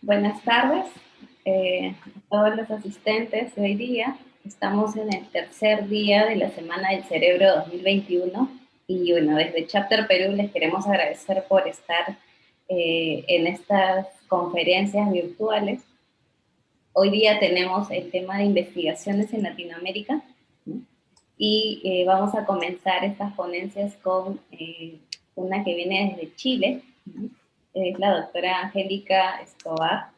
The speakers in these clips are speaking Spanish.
Buenas tardes a todos los asistentes de hoy día. Estamos en el tercer día de la Semana del Cerebro 2021 y bueno, desde Chapter Perú les queremos agradecer por estar en estas conferencias virtuales. Hoy día tenemos el tema de investigaciones en Latinoamérica, ¿no? Y vamos a comenzar estas ponencias con una que viene desde Chile, ¿no? Es la doctora Angélica Escobar,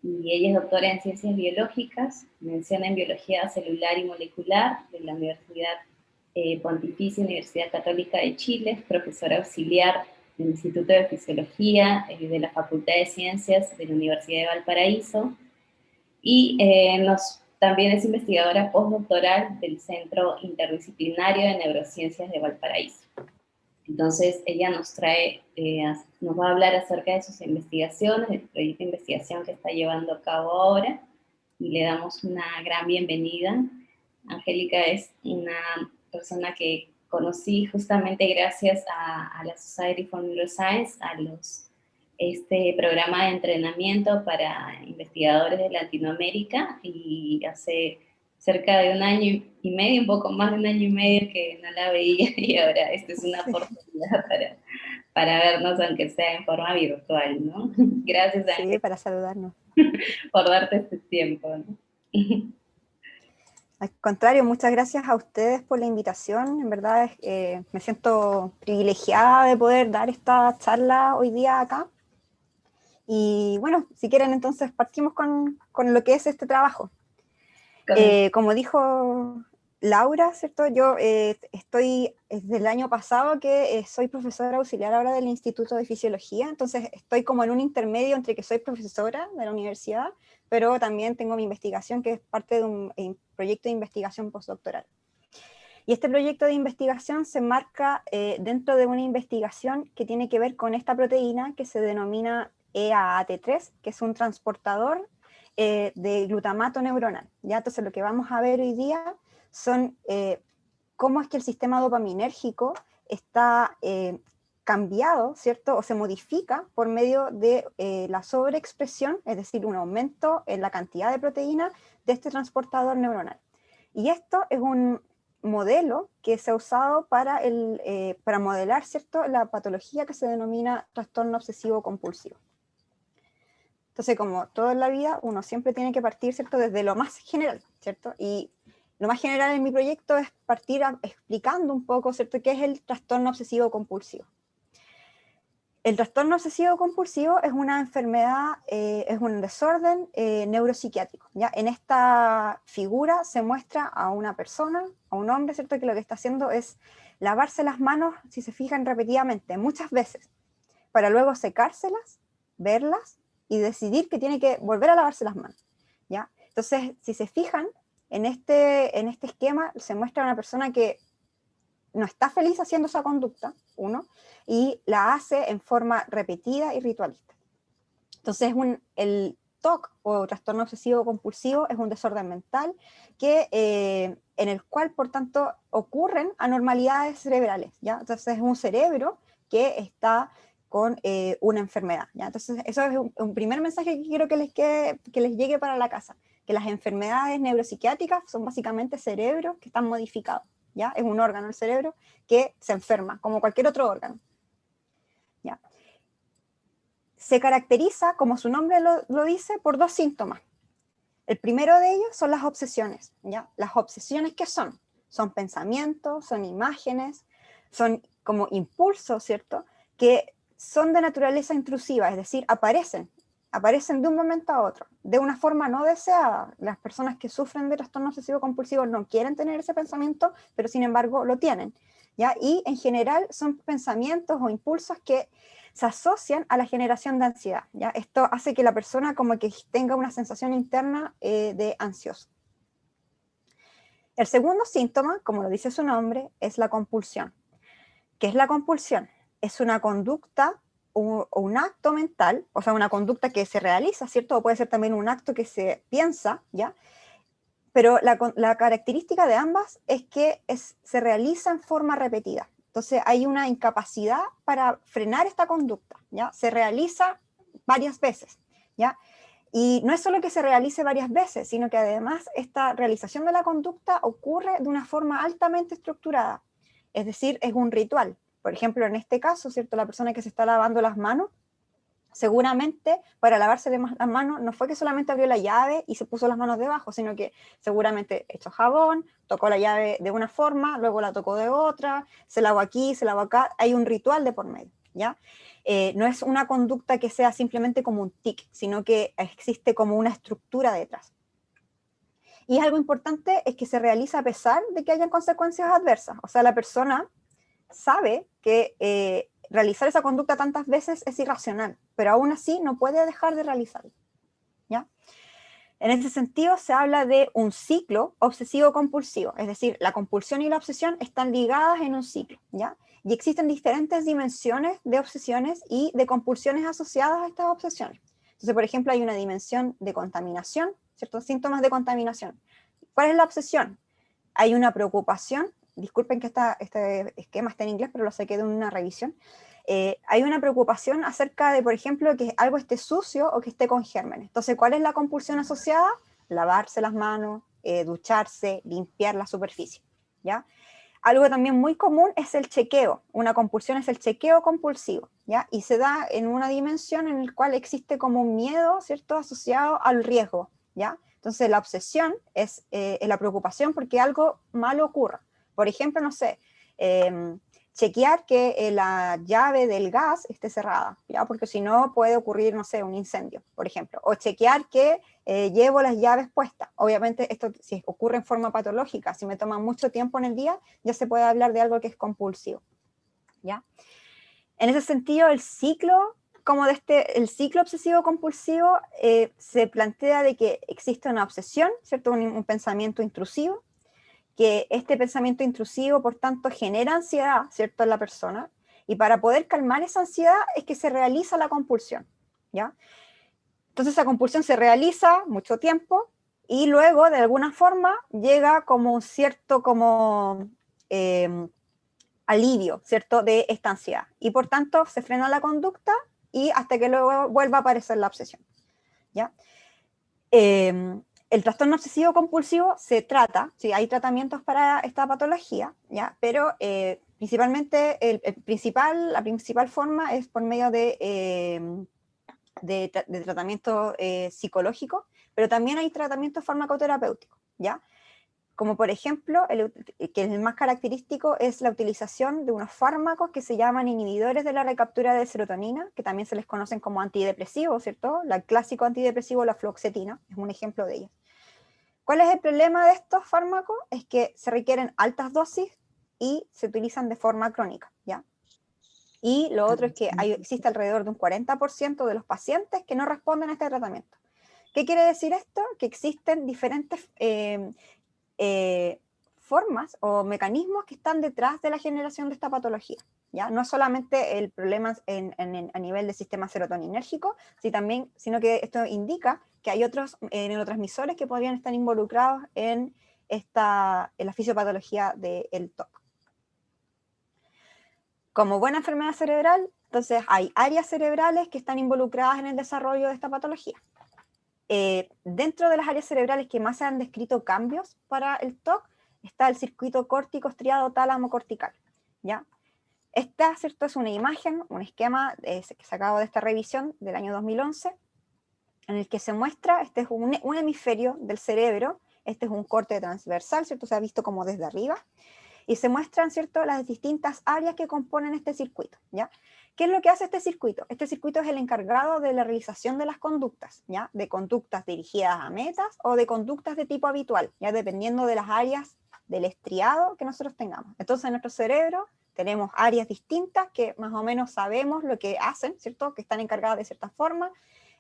y ella es doctora en Ciencias Biológicas, menciona en Biología Celular y Molecular de la Universidad Pontificia Universidad Católica de Chile, es profesora auxiliar del Instituto de Fisiología de la Facultad de Ciencias de la Universidad de Valparaíso y también es investigadora postdoctoral del Centro Interdisciplinario de Neurociencias de Valparaíso. Entonces, ella nos va a hablar acerca de sus investigaciones, del proyecto de investigación que está llevando a cabo ahora, y le damos una gran bienvenida. Angélica es una persona que conocí justamente gracias a la Society for Neuroscience, este programa de entrenamiento para investigadores de Latinoamérica, y hace cerca de un año y medio, un poco más de un año y medio que no la veía, y ahora esta es una oportunidad para vernos, aunque sea en forma virtual, ¿no? Gracias, Sí, Ángel, para saludarnos. por darte este tiempo, ¿no? Al contrario, muchas gracias a ustedes por la invitación. En verdad me siento privilegiada de poder dar esta charla hoy día acá. Y bueno, si quieren entonces partimos con lo que es este trabajo. Como dijo Laura, ¿cierto? Yo estoy desde el año pasado que soy profesora auxiliar ahora del Instituto de Fisiología, entonces estoy como en un intermedio entre que soy profesora de la universidad, pero también tengo mi investigación que es parte de un proyecto de investigación postdoctoral. Y este proyecto de investigación se marca dentro de una investigación que tiene que ver con esta proteína que se denomina EAAT3, que es un transportador de glutamato neuronal. ¿Ya? Entonces lo que vamos a ver hoy día son cómo es que el sistema dopaminérgico está cambiado, ¿cierto? O se modifica por medio de la sobreexpresión, es decir, un aumento en la cantidad de proteína de este transportador neuronal. Y esto es un modelo que se ha usado para modelar, ¿cierto?, la patología que se denomina trastorno obsesivo compulsivo. Entonces, como todo en la vida, uno siempre tiene que partir, ¿cierto?, desde lo más general, ¿cierto? Y lo más general en mi proyecto es partir explicando un poco, ¿cierto?, qué es el trastorno obsesivo compulsivo. El trastorno obsesivo compulsivo es una enfermedad, es un desorden neuropsiquiátrico, ¿ya? En esta figura se muestra a una persona, a un hombre, ¿cierto?, que lo que está haciendo es lavarse las manos, si se fijan, repetidamente, muchas veces, para luego secárselas, verlas y decidir que tiene que volver a lavarse las manos, ¿ya? Entonces, si se fijan, en este esquema se muestra a una persona que no está feliz haciendo esa conducta, uno, y la hace en forma repetida y ritualista. Entonces, el TOC o trastorno obsesivo compulsivo es un desorden mental en el cual, por tanto, ocurren anormalidades cerebrales, ¿ya? Entonces, es un cerebro que está con una enfermedad, ¿ya? Entonces, eso es un primer mensaje que quiero que les llegue para la casa, que las enfermedades neuropsiquiátricas son básicamente cerebros que están modificados, ¿ya? Es un órgano del cerebro que se enferma, como cualquier otro órgano, ¿ya? Se caracteriza, como su nombre lo dice, por dos síntomas. El primero de ellos son las obsesiones, ¿ya? Las obsesiones, ¿qué son? Son pensamientos, son imágenes, son como impulsos, ¿cierto?, que son de naturaleza intrusiva, es decir, aparecen de un momento a otro, de una forma no deseada. Las personas que sufren de trastorno obsesivo compulsivo no quieren tener ese pensamiento, pero sin embargo lo tienen, ¿ya? Y en general son pensamientos o impulsos que se asocian a la generación de ansiedad, ¿ya? Esto hace que la persona como que tenga una sensación interna de ansioso. El segundo síntoma, como lo dice su nombre, es la compulsión. ¿Qué es la compulsión? Es una conducta o un acto mental, o sea, una conducta que se realiza, ¿cierto? O puede ser también un acto que se piensa, ¿ya? Pero la característica de ambas es que se realiza en forma repetida. Entonces hay una incapacidad para frenar esta conducta, ¿ya? Se realiza varias veces. ¿ya? Y no es solo que se realice varias veces, sino que además esta realización de la conducta ocurre de una forma altamente estructurada. Es decir, es un ritual. Por ejemplo, en este caso, ¿cierto? La persona que se está lavando las manos, seguramente para lavarse las manos no fue que solamente abrió la llave y se puso las manos debajo, sino que seguramente echó jabón, tocó la llave de una forma, luego la tocó de otra, se lavó aquí, se lavó acá, hay un ritual de por medio, ¿ya? No es una conducta que sea simplemente como un tic, sino que existe como una estructura detrás. Y algo importante es que se realiza a pesar de que hayan consecuencias adversas, o sea, la persona sabe que realizar esa conducta tantas veces es irracional, pero aún así no puede dejar de realizarlo, ¿ya? En ese sentido se habla de un ciclo obsesivo-compulsivo, es decir, la compulsión y la obsesión están ligadas en un ciclo, ¿ya? Y existen diferentes dimensiones de obsesiones y de compulsiones asociadas a estas obsesiones. Entonces, por ejemplo, hay una dimensión de contaminación, ciertos síntomas de contaminación. ¿Cuál es la obsesión? Hay una preocupación, disculpen que este esquema está en inglés, pero lo saqué de una revisión. Hay una preocupación acerca de, por ejemplo, que algo esté sucio o que esté con gérmenes. Entonces, ¿cuál es la compulsión asociada? Lavarse las manos, ducharse, limpiar la superficie, ¿ya? Algo también muy común es el chequeo. Una compulsión es el chequeo compulsivo, ¿ya? Y se da en una dimensión en la cual existe como un miedo, ¿cierto?, asociado al riesgo, ¿ya? Entonces la obsesión es la preocupación porque algo malo ocurra. Por ejemplo, no sé, chequear que la llave del gas esté cerrada, ¿ya? Porque si no puede ocurrir, no sé, un incendio, por ejemplo. O chequear que llevo las llaves puestas. Obviamente esto si ocurre en forma patológica, si me toma mucho tiempo en el día, ya se puede hablar de algo que es compulsivo, ¿ya? En ese sentido, el ciclo el ciclo obsesivo-compulsivo se plantea de que existe una obsesión, ¿cierto? Un pensamiento intrusivo, que este pensamiento intrusivo, por tanto, genera ansiedad, ¿cierto?, en la persona, y para poder calmar esa ansiedad es que se realiza la compulsión, ¿ya? Entonces esa compulsión se realiza mucho tiempo y luego, de alguna forma, llega como un cierto como alivio, ¿cierto?, de esta ansiedad. Y por tanto, se frena la conducta y hasta que luego vuelva a aparecer la obsesión, ¿ya? El trastorno obsesivo compulsivo se trata, sí, hay tratamientos para esta patología, ¿ya? Pero principalmente la principal forma es por medio de tratamiento psicológico, pero también hay tratamientos farmacoterapéuticos, ¿ya? Como por ejemplo, que el más característico es la utilización de unos fármacos que se llaman inhibidores de la recaptura de serotonina, que también se les conocen como antidepresivos, ¿cierto? El clásico antidepresivo, la fluoxetina, es un ejemplo de ellos. ¿Cuál es el problema de estos fármacos? Es que se requieren altas dosis y se utilizan de forma crónica, ¿ya? Y lo otro es que existe alrededor de un 40% de los pacientes que no responden a este tratamiento. ¿Qué quiere decir esto? Que existen diferentes formas o mecanismos que están detrás de la generación de esta patología, ¿ya? No solamente el problema a nivel del sistema serotoninérgico, sino que esto indica que hay otros neurotransmisores que podrían estar involucrados en la fisiopatología del TOC. Como buena enfermedad cerebral, entonces hay áreas cerebrales que están involucradas en el desarrollo de esta patología. Dentro de las áreas cerebrales que más se han descrito cambios para el TOC está el circuito córtico estriado tálamo cortical, ¿ya? Esta, ¿cierto?, es una imagen, un esquema sacado de esta revisión del año 2011, en el que se muestra, este es un hemisferio del cerebro, este es un corte transversal, ¿cierto?, se ha visto como desde arriba, y se muestran, ¿cierto?, las distintas áreas que componen este circuito, ¿ya? ¿Qué es lo que hace este circuito? Este circuito es el encargado de la realización de las conductas, ¿ya? De conductas dirigidas a metas o de conductas de tipo habitual, ya dependiendo de las áreas del estriado que nosotros tengamos. Entonces, en nuestro cerebro tenemos áreas distintas que más o menos sabemos lo que hacen, ¿cierto?, que están encargadas de cierta forma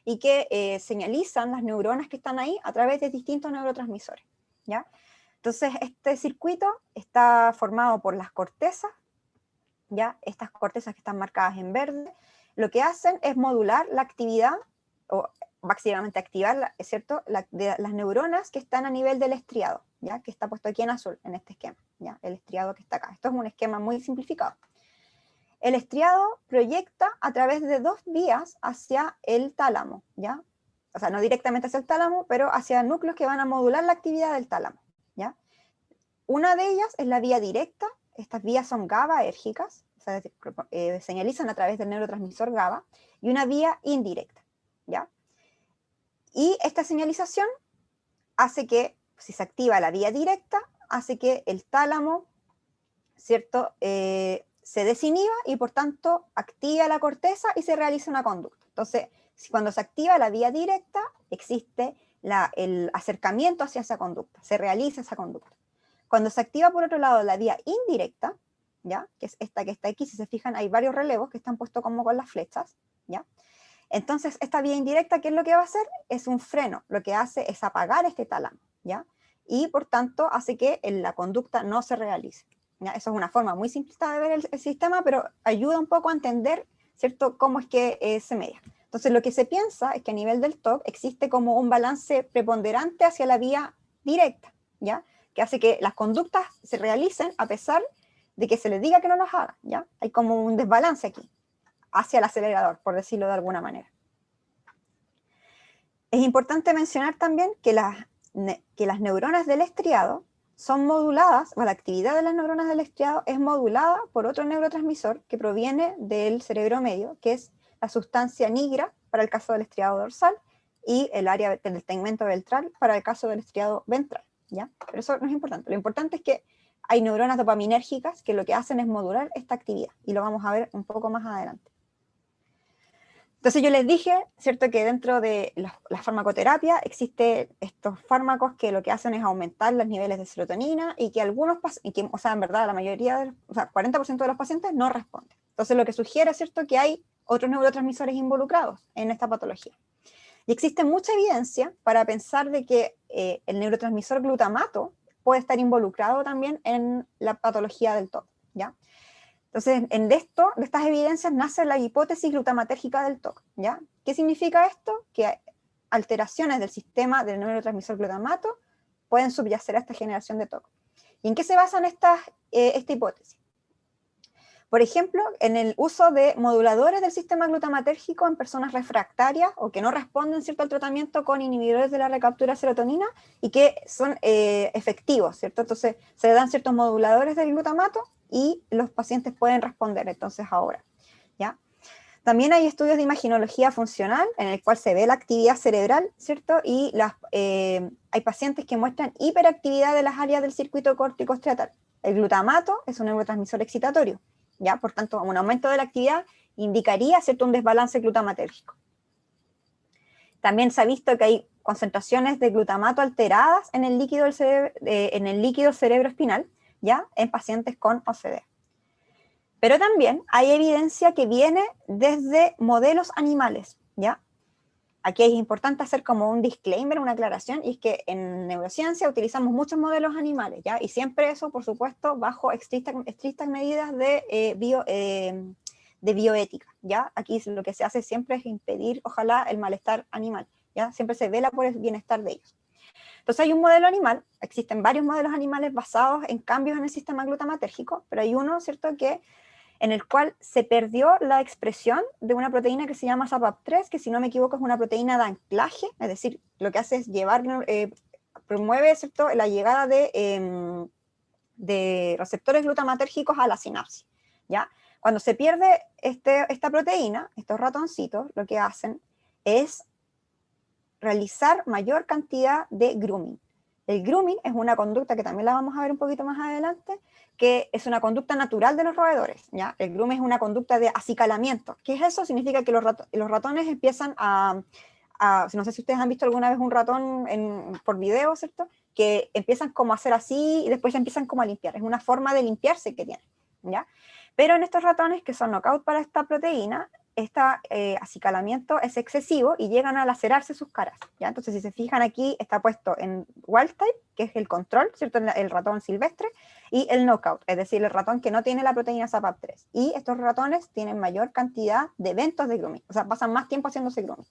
y que señalizan las neuronas que están ahí a través de distintos neurotransmisores, ¿ya? Entonces, este circuito está formado por las cortezas, ¿ya? Estas cortezas que están marcadas en verde, lo que hacen es modular la actividad, o básicamente activar, ¿es cierto?, de las neuronas que están a nivel del estriado, ¿ya? Que está puesto aquí en azul, en este esquema, ¿ya? El estriado que está acá. Esto es un esquema muy simplificado. El estriado proyecta a través de dos vías hacia el tálamo, ¿ya? o sea, no directamente hacia el tálamo, pero hacia núcleos que van a modular la actividad del tálamo, ¿ya? Una de ellas es la vía directa. Estas vías son GABAérgicas, o sea, señalizan a través del neurotransmisor GABA, y una vía indirecta, ¿ya? Y esta señalización hace que, si se activa la vía directa, hace que el tálamo, ¿cierto?, se desinhiba y por tanto activa la corteza y se realiza una conducta. Entonces, cuando se activa la vía directa, existe el acercamiento hacia esa conducta, se realiza esa conducta. Cuando se activa por otro lado la vía indirecta, ¿ya?, que es esta que está aquí, si se fijan hay varios relevos que están puestos como con las flechas, ¿ya? Entonces esta vía indirecta, ¿qué es lo que va a hacer? Es un freno, lo que hace es apagar este tálamo, ¿ya? Y por tanto hace que la conducta no se realice, ¿ya? Eso es una forma muy simplista de ver el sistema, pero ayuda un poco a entender, ¿cierto?, cómo es que se media. Entonces lo que se piensa es que a nivel del TOC existe como un balance preponderante hacia la vía directa, ¿ya?, que hace que las conductas se realicen a pesar de que se les diga que no las hagan, ¿ya? Hay como un desbalance aquí, hacia el acelerador, por decirlo de alguna manera. Es importante mencionar también que las neuronas del estriado son moduladas, o la actividad de las neuronas del estriado es modulada por otro neurotransmisor que proviene del cerebro medio, que es la sustancia nigra para el caso del estriado dorsal y el área del tegmento ventral para el caso del estriado ventral, ¿ya? Pero eso no es importante. Lo importante es que hay neuronas dopaminérgicas que lo que hacen es modular esta actividad, y lo vamos a ver un poco más adelante. Entonces yo les dije, ¿cierto?, que dentro de la farmacoterapia existen estos fármacos que lo que hacen es aumentar los niveles de serotonina y que algunos, o sea, en verdad la mayoría, o sea, 40% de los pacientes no responden. Entonces lo que sugiere, ¿cierto?, que hay otros neurotransmisores involucrados en esta patología. Y existe mucha evidencia para pensar de que el neurotransmisor glutamato puede estar involucrado también en la patología del TOC, ¿ya? Entonces, de estas evidencias nace la hipótesis glutamatérgica del TOC, ¿ya? ¿Qué significa esto? Que alteraciones del sistema del neurotransmisor glutamato pueden subyacer a esta generación de TOC. ¿Y en qué se basan esta hipótesis? Por ejemplo, en el uso de moduladores del sistema glutamatérgico en personas refractarias o que no responden, ¿cierto?, al tratamiento con inhibidores de la recaptura de serotonina y que son efectivos, ¿cierto? Entonces, se le dan ciertos moduladores del glutamato y los pacientes pueden responder entonces ahora, ¿ya? También hay estudios de imaginología funcional en el cual se ve la actividad cerebral, ¿cierto? Y hay pacientes que muestran hiperactividad de las áreas del circuito córtico estriatal. El glutamato es un neurotransmisor excitatorio, ¿ya? Por tanto, un aumento de la actividad indicaría, ¿cierto?, un desbalance glutamatérgico. También se ha visto que hay concentraciones de glutamato alteradas en el líquido cerebroespinal, ¿ya?, en pacientes con OCD. Pero también hay evidencia que viene desde modelos animales, ¿ya? Aquí es importante hacer como un disclaimer, una aclaración, y es que en neurociencia utilizamos muchos modelos animales, ¿ya? Y siempre eso, por supuesto, bajo estrictas medidas de bioética, ¿ya? Aquí lo que se hace siempre es impedir, ojalá, el malestar animal, ¿ya? Siempre se vela por el bienestar de ellos. Entonces hay un modelo animal, existen varios modelos animales basados en cambios en el sistema glutamatérgico, pero hay uno, ¿cierto?, en el cual se perdió la expresión de una proteína que se llama SAPAP3, que si no me equivoco es una proteína de anclaje, es decir, lo que hace es promueve, ¿cierto?, la llegada de receptores glutamatérgicos a la sinapsis, ¿ya? Cuando se pierde esta proteína, estos ratoncitos lo que hacen es realizar mayor cantidad de grooming. El grooming es una conducta que también la vamos a ver un poquito más adelante, que es una conducta natural de los roedores, ¿ya? El grooming es una conducta de acicalamiento. ¿Qué es eso? Significa que los ratones empiezan no sé si ustedes han visto alguna vez un ratón por video, ¿cierto?, que empiezan como a hacer así y después ya empiezan como a limpiar. Es una forma de limpiarse que tienen, ¿ya? Pero en estos ratones que son knockout para esta proteína, este acicalamiento es excesivo y llegan a lacerarse sus caras, ¿ya? Entonces, si se fijan aquí, está puesto en wild type, que es el control, ¿cierto?, el ratón silvestre, y el knockout, es decir, el ratón que no tiene la proteína SAPAP3. Y estos ratones tienen mayor cantidad de eventos de grooming, o sea, pasan más tiempo haciéndose grooming.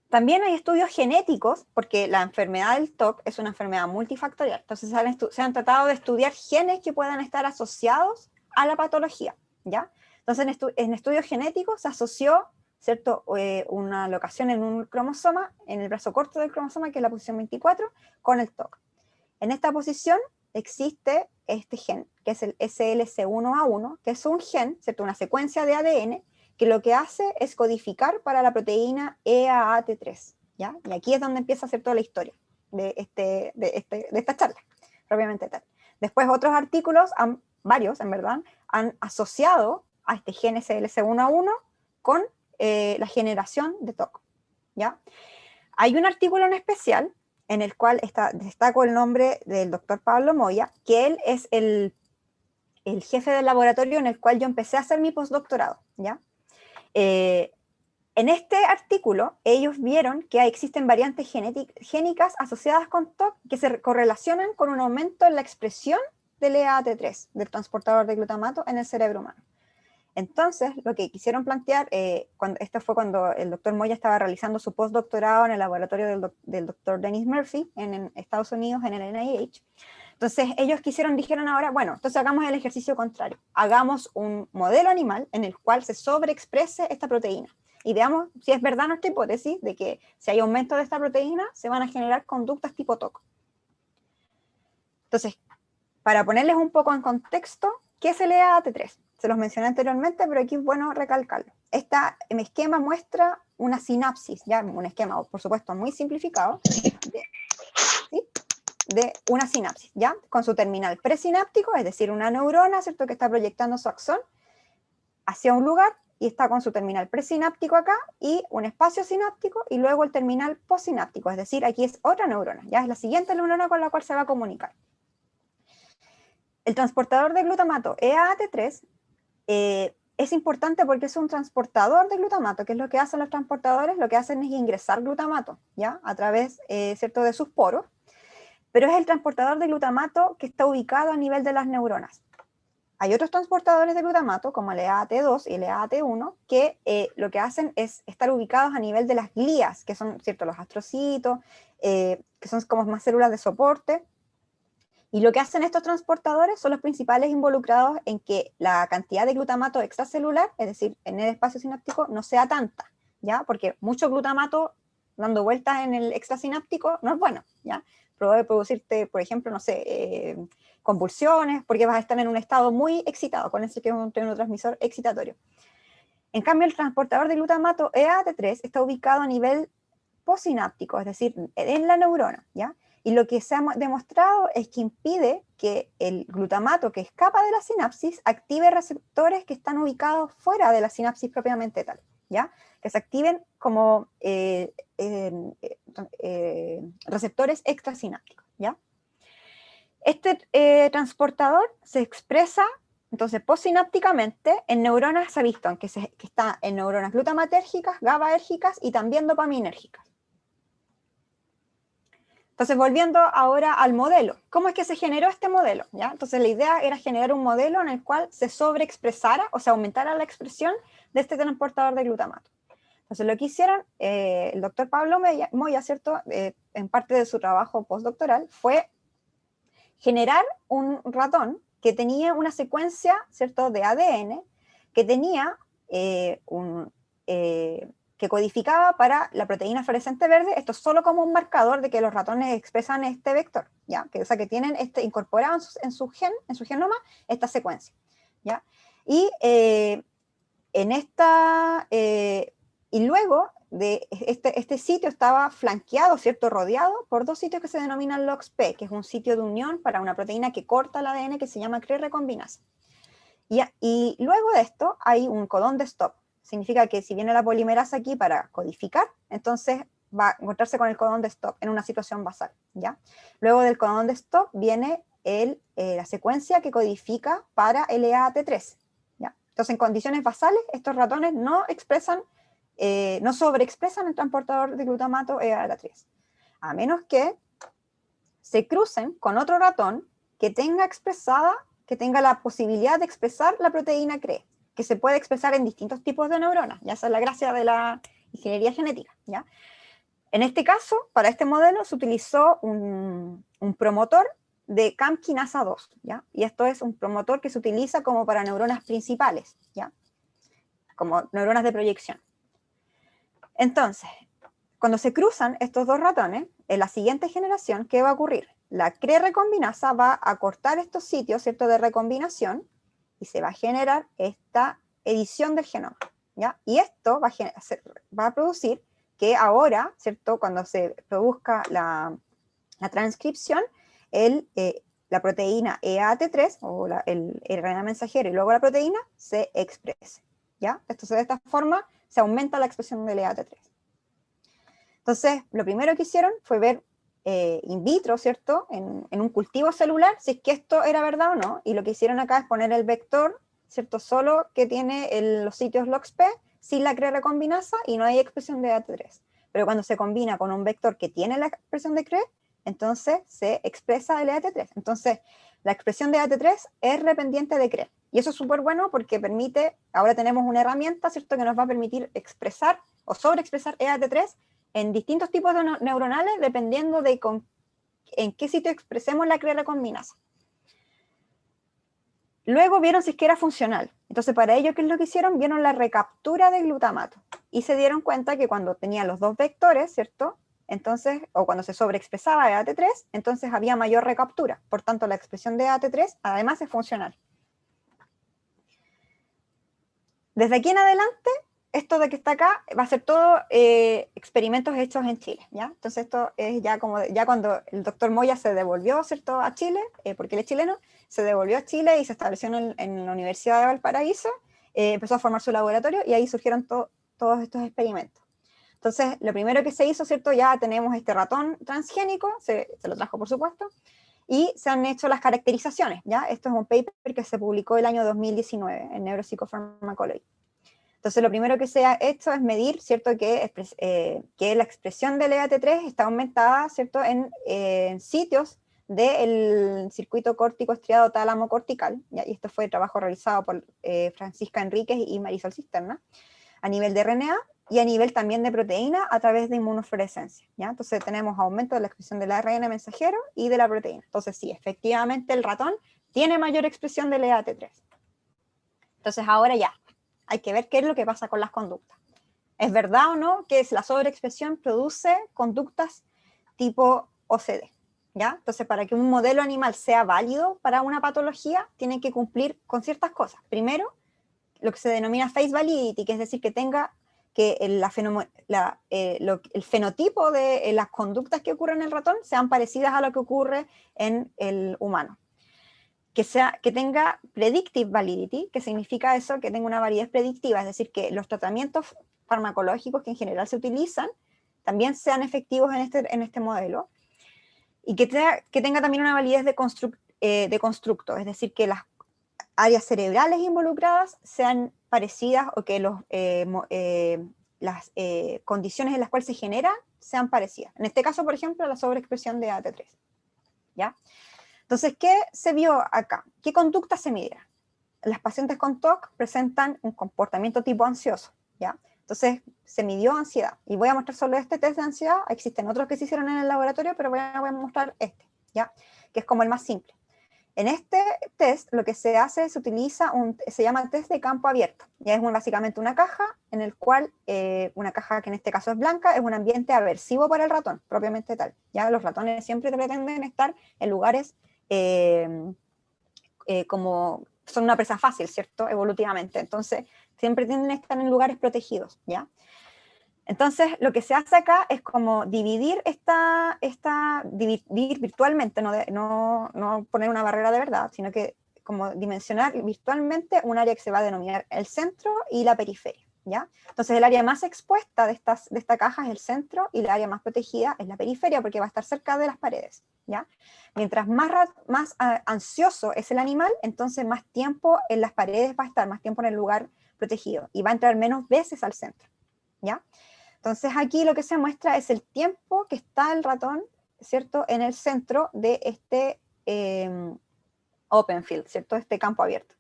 También hay estudios genéticos, porque la enfermedad del TOC es una enfermedad multifactorial. Entonces se han tratado de estudiar genes que puedan estar asociados a la patología, ¿ya? Entonces en estudios genéticos se asoció, ¿cierto? Una locación en un cromosoma, en el brazo corto del cromosoma, que es la posición 24, con el TOC. En esta posición existe este gen, que es el SLC1A1, que es un gen, ¿cierto? Una secuencia de ADN, que lo que hace es codificar para la proteína EAAT3, ¿ya? Y aquí es donde empieza a hacer toda la historia de esta charla, propiamente tal. Después otros artículos, varios en verdad, han asociado a este gen SLC1A1 con la generación de TOC, ¿ya? Hay un artículo en especial en el cual destaco el nombre del doctor Pablo Moya, que él es el jefe del laboratorio en el cual yo empecé a hacer mi postdoctorado, ¿ya? En este artículo, ellos vieron que existen variantes génicas asociadas con TOC que se correlacionan con un aumento en la expresión del EAT3, del transportador de glutamato, en el cerebro humano. Entonces, lo que quisieron plantear, esto fue cuando el doctor Moya estaba realizando su postdoctorado en el laboratorio del doctor Dennis Murphy en Estados Unidos, en el NIH. Entonces, dijeron ahora, bueno, entonces hagamos el ejercicio contrario. Hagamos un modelo animal en el cual se sobreexprese esta proteína. Y veamos si es verdad nuestra hipótesis de que si hay aumento de esta proteína, se van a generar conductas tipo TOC. Entonces, para ponerles un poco en contexto, ¿qué es el EAT3? Se los mencioné anteriormente, pero aquí es bueno recalcarlo. Este esquema muestra una sinapsis, ya un esquema, por supuesto, muy simplificado, de una sinapsis, ¿ya? Con su terminal presináptico, es decir, una neurona, ¿cierto?, que está proyectando su axón hacia un lugar, y está con su terminal presináptico acá, y un espacio sináptico, y luego el terminal postsináptico, es decir, aquí es otra neurona, ya es la siguiente neurona con la cual se va a comunicar. El transportador de glutamato EAT3 es importante porque es un transportador de glutamato. ¿Qué es lo que hacen los transportadores? Lo que hacen es ingresar glutamato, ¿ya? A través, ¿cierto?, de sus poros, pero es el transportador de glutamato que está ubicado a nivel de las neuronas. Hay otros transportadores de glutamato, como el EAT2 y el EAT1, que lo que hacen es estar ubicados a nivel de las glías, que son, ¿cierto?, los astrocitos, que son como más células de soporte. Y lo que hacen estos transportadores son los principales involucrados en que la cantidad de glutamato extracelular, es decir, en el espacio sináptico, no sea tanta, ¿ya? Porque mucho glutamato dando vueltas en el extrasináptico no es bueno, ¿ya? Puede producirte, por ejemplo, no sé, convulsiones, porque vas a estar en un estado muy excitado, con ese que es un neurotransmisor excitatorio. En cambio, el transportador de glutamato EAT3 está ubicado a nivel postsináptico, es decir, en la neurona, ¿ya? Y lo que se ha demostrado es que impide que el glutamato que escapa de la sinapsis active receptores que están ubicados fuera de la sinapsis propiamente tal, ¿ya? Que se activen como receptores extrasinápticos, ¿ya? Este transportador se expresa, entonces, postsinápticamente en neuronas, se ha visto que está en neuronas glutamatérgicas, GABAérgicas y también dopaminérgicas. Entonces, volviendo ahora al modelo, ¿cómo es que se generó este modelo? ¿Ya? Entonces, la idea era generar un modelo en el cual se sobreexpresara o se aumentara la expresión de este transportador de glutamato. Entonces, lo que hicieron el doctor Pablo Moya, ¿cierto?, en parte de su trabajo postdoctoral, fue generar un ratón que tenía una secuencia, ¿cierto?, de ADN que tenía que codificaba para la proteína fluorescente verde. Esto es solo como un marcador de que los ratones expresan este vector, ¿ya? O sea, que tienen incorporado en su genoma, esta secuencia, ¿ya? Y y luego de este sitio estaba flanqueado, ¿cierto?, rodeado por dos sitios que se denominan LOXP, que es un sitio de unión para una proteína que corta el ADN que se llama CRE-recombinasa. Y luego de esto hay un codón de stop. Significa que si viene la polimerasa aquí para codificar, entonces va a encontrarse con el codón de stop en una situación basal, ¿ya? Luego del codón de stop viene la secuencia que codifica para el EAT3, ¿ya? Entonces, en condiciones basales, estos ratones no sobreexpresan el transportador de glutamato EAT3, a menos que se crucen con otro ratón que tenga la posibilidad de expresar la proteína CRE, que se puede expresar en distintos tipos de neuronas. Ya esa es la gracia de la ingeniería genética, ¿ya? En este caso, para este modelo, se utilizó un promotor de CAM quinasa 2, ¿ya? Y esto es un promotor que se utiliza como para neuronas principales, ¿ya? Como neuronas de proyección. Entonces, cuando se cruzan estos dos ratones, en la siguiente generación, ¿qué va a ocurrir? La CRE-recombinasa va a cortar estos sitios, ¿cierto?, de recombinación, y se va a generar esta edición del genoma, ¿ya? Y esto va a producir que ahora, ¿cierto?, cuando se produzca la transcripción, la proteína EAT3, o el RNA mensajero y luego la proteína, se exprese, ¿ya? Entonces, de esta forma, se aumenta la expresión del EAT3. Entonces, lo primero que hicieron fue ver in vitro, ¿cierto?, en un cultivo celular, si es que esto era verdad o no, y lo que hicieron acá es poner el vector, ¿cierto?, solo que tiene los sitios LOXP, sin la CRE recombinasa, y no hay expresión de EAT3. Pero cuando se combina con un vector que tiene la expresión de CRE, entonces se expresa el EAT3. Entonces, la expresión de EAT3 es dependiente de CRE. Y eso es súper bueno porque permite, ahora tenemos una herramienta, ¿cierto?, que nos va a permitir expresar o sobreexpresar EAT3 en distintos tipos de neuronales, dependiendo de en qué sitio expresemos la CRE recombinasa. Luego vieron si es que era funcional. Entonces, para ello, ¿qué es lo que hicieron? Vieron la recaptura de glutamato. Y se dieron cuenta que cuando tenía los dos vectores, ¿cierto?, entonces, o cuando se sobreexpresaba EAT3, entonces había mayor recaptura. Por tanto, la expresión de EAT3 además es funcional. Desde aquí en adelante, esto de que está acá va a ser todo experimentos hechos en Chile, ¿ya? Entonces esto es ya como, ya cuando el doctor Moya se devolvió, ¿cierto?, a Chile, porque él es chileno, se devolvió a Chile y se estableció en la Universidad de Valparaíso, empezó a formar su laboratorio y ahí surgieron todos estos experimentos. Entonces, lo primero que se hizo, ¿cierto?, ya tenemos este ratón transgénico, se lo trajo por supuesto, y se han hecho las caracterizaciones, ¿ya? Esto es un paper que se publicó el año 2019 en Neuropsychopharmacology. Entonces, lo primero que se ha hecho es medir, ¿cierto?, que la expresión del EAT3 está aumentada, ¿cierto?, en sitios del circuito córtico estriado tálamo cortical, ¿ya? Y esto fue trabajo realizado por Francisca Enríquez y Marisol Cisterna, a nivel de RNA y a nivel también de proteína a través de inmunofluorescencia, ¿ya? Entonces tenemos aumento de la expresión del ARN mensajero y de la proteína. Entonces sí, efectivamente el ratón tiene mayor expresión del EAT3. Entonces ahora ya, hay que ver qué es lo que pasa con las conductas. ¿Es verdad o no que la sobreexpresión produce conductas tipo OCD? ¿Ya? Entonces, para que un modelo animal sea válido para una patología, tiene que cumplir con ciertas cosas. Primero, lo que se denomina face validity, que es decir, que tenga que el fenotipo de las conductas que ocurren en el ratón sean parecidas a lo que ocurre en el humano. Que tenga predictive validity, que significa eso, que tenga una validez predictiva, es decir, que los tratamientos farmacológicos que en general se utilizan también sean efectivos en este modelo, y que tenga también una validez de constructo, es decir, que las áreas cerebrales involucradas sean parecidas o que las condiciones en las cuales se genera sean parecidas. En este caso, por ejemplo, la sobreexpresión de AT3. ¿Ya? Entonces, ¿qué se vio acá? ¿Qué conducta se midieron? Las pacientes con TOC presentan un comportamiento tipo ansioso, ¿ya? Entonces, se midió ansiedad. Y voy a mostrar solo este test de ansiedad. Existen otros que se hicieron en el laboratorio, pero voy a mostrar este, ¿ya? Que es como el más simple. En este test, lo que se hace es se llama test de campo abierto. Ya es básicamente una caja en el cual, una caja que en este caso es blanca, es un ambiente aversivo para el ratón, propiamente tal. Ya los ratones siempre pretenden estar en lugares como son una presa fácil, ¿cierto? Evolutivamente. Entonces, siempre tienden a estar en lugares protegidos, ¿ya? Entonces, lo que se hace acá es como dividir dividir virtualmente, no poner una barrera de verdad, sino que como dimensionar virtualmente un área que se va a denominar el centro y la periferia, ¿ya? Entonces, el área más expuesta de esta caja es el centro y el área más protegida es la periferia, porque va a estar cerca de las paredes, ¿ya? Mientras más ansioso es el animal, entonces más tiempo en las paredes va a estar, más tiempo en el lugar protegido, y va a entrar menos veces al centro, ¿ya? Entonces aquí lo que se muestra es el tiempo que está el ratón, ¿cierto?, en el centro de este open field, ¿cierto?, este campo abierto.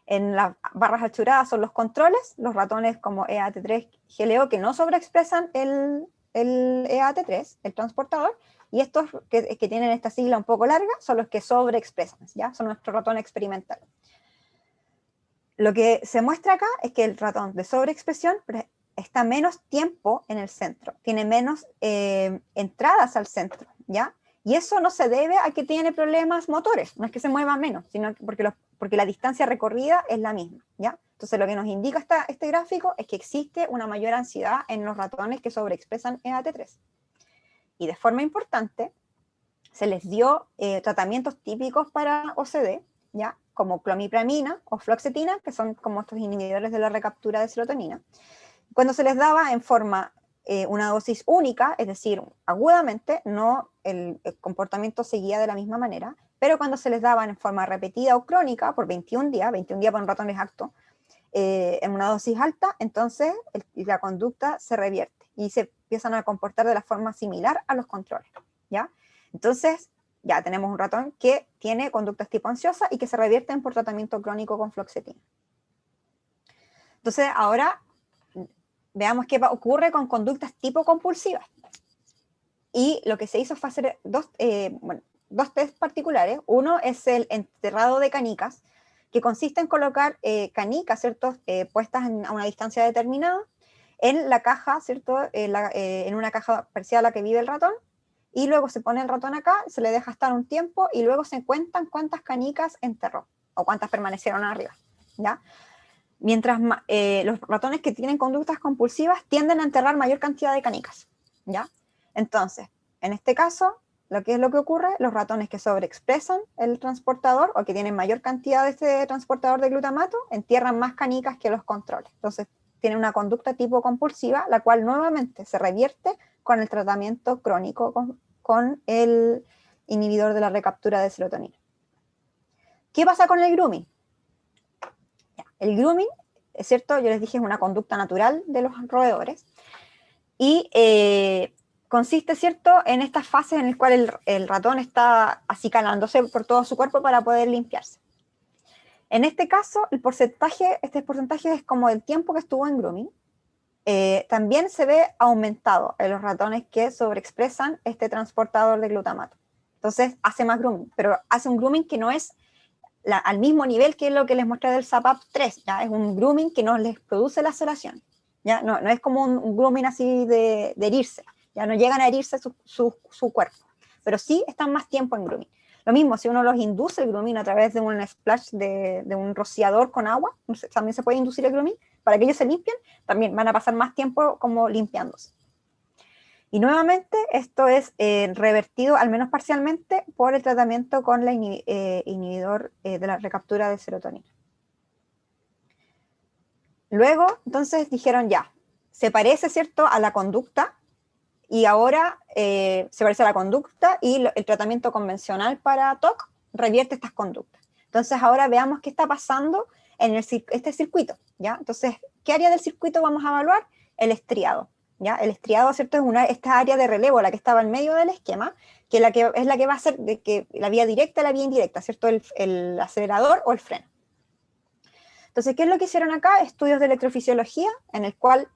En las barras achuradas son los controles, los ratones como EAT3, GLO, que no sobreexpresan el EAT3, el transportador, y estos que tienen esta sigla un poco larga son los que sobreexpresan, ¿ya? Son nuestro ratón experimental. Lo que se muestra acá es que el ratón de sobreexpresión está menos tiempo en el centro, tiene menos entradas al centro, ¿ya? Y eso no se debe a que tiene problemas motores, no es que se mueva menos, sino porque la distancia recorrida es la misma, ¿ya? Entonces lo que nos indica este gráfico es que existe una mayor ansiedad en los ratones que sobreexpresan EAT3. Y de forma importante, se les dio tratamientos típicos para OCD, ¿ya? Como clomipramina o fluoxetina, que son como estos inhibidores de la recaptura de serotonina. Cuando se les daba en forma una dosis única, es decir, agudamente, no el comportamiento seguía de la misma manera, pero cuando se les daban en forma repetida o crónica, por 21 días para un ratón exacto, en una dosis alta, entonces la conducta se revierte y se empiezan a comportar de la forma similar a los controles, ¿ya? Entonces, ya tenemos un ratón que tiene conductas tipo ansiosa y que se revierten por tratamiento crónico con fluoxetina. Entonces, ahora veamos qué ocurre con conductas tipo compulsivas. Y lo que se hizo fue hacer dos test particulares. Uno es el enterrado de canicas, que consiste en colocar canicas, ¿cierto? Puestas a una distancia determinada en la caja, ¿cierto? En una caja parecida a la que vive el ratón, y luego se pone el ratón acá, se le deja estar un tiempo, y luego se cuentan cuántas canicas enterró, o cuántas permanecieron arriba, ¿ya? Mientras los ratones que tienen conductas compulsivas tienden a enterrar mayor cantidad de canicas, ¿ya? Entonces, en este caso, lo que ocurre, los ratones que sobreexpresan el transportador o que tienen mayor cantidad de este transportador de glutamato entierran más canicas que los controles. Entonces, tienen una conducta tipo compulsiva, la cual nuevamente se revierte con el tratamiento crónico con el inhibidor de la recaptura de serotonina. ¿Qué pasa con el grooming? El grooming, es cierto, yo les dije, es una conducta natural de los roedores y consiste, cierto, en estas fases en las cuales el ratón está acicalándose por todo su cuerpo para poder limpiarse. En este caso, este porcentaje es como el tiempo que estuvo en grooming. También se ve aumentado en los ratones que sobreexpresan este transportador de glutamato. Entonces, hace más grooming, pero hace un grooming que no es al mismo nivel que lo que les mostré del SAPAP3, ¿ya? Es un grooming que no les produce laceración, ¿ya? No es como un grooming así de herirse, ya no llegan a herirse su cuerpo, pero sí están más tiempo en grooming. Lo mismo, si uno los induce el grooming a través de un splash de un rociador con agua, también se puede inducir el grooming, para que ellos se limpien, también van a pasar más tiempo como limpiándose. Y nuevamente esto es revertido, al menos parcialmente, por el tratamiento con el inhibidor de la recaptura de serotonina. Luego, entonces dijeron ya, se parece, ¿cierto?, a la conducta, y ahora se parece a la conducta y el tratamiento convencional para TOC revierte estas conductas. Entonces ahora veamos qué está pasando en este circuito, ¿ya? Entonces, ¿qué área del circuito vamos a evaluar? El estriado. ¿Ya? El estriado, ¿cierto? Es esta área de relevo, la que estaba en medio del esquema, que es la que va a hacer de que la vía directa y la vía indirecta, ¿cierto? El acelerador o el freno. Entonces, ¿qué es lo que hicieron acá? Estudios de electrofisiología, en el cual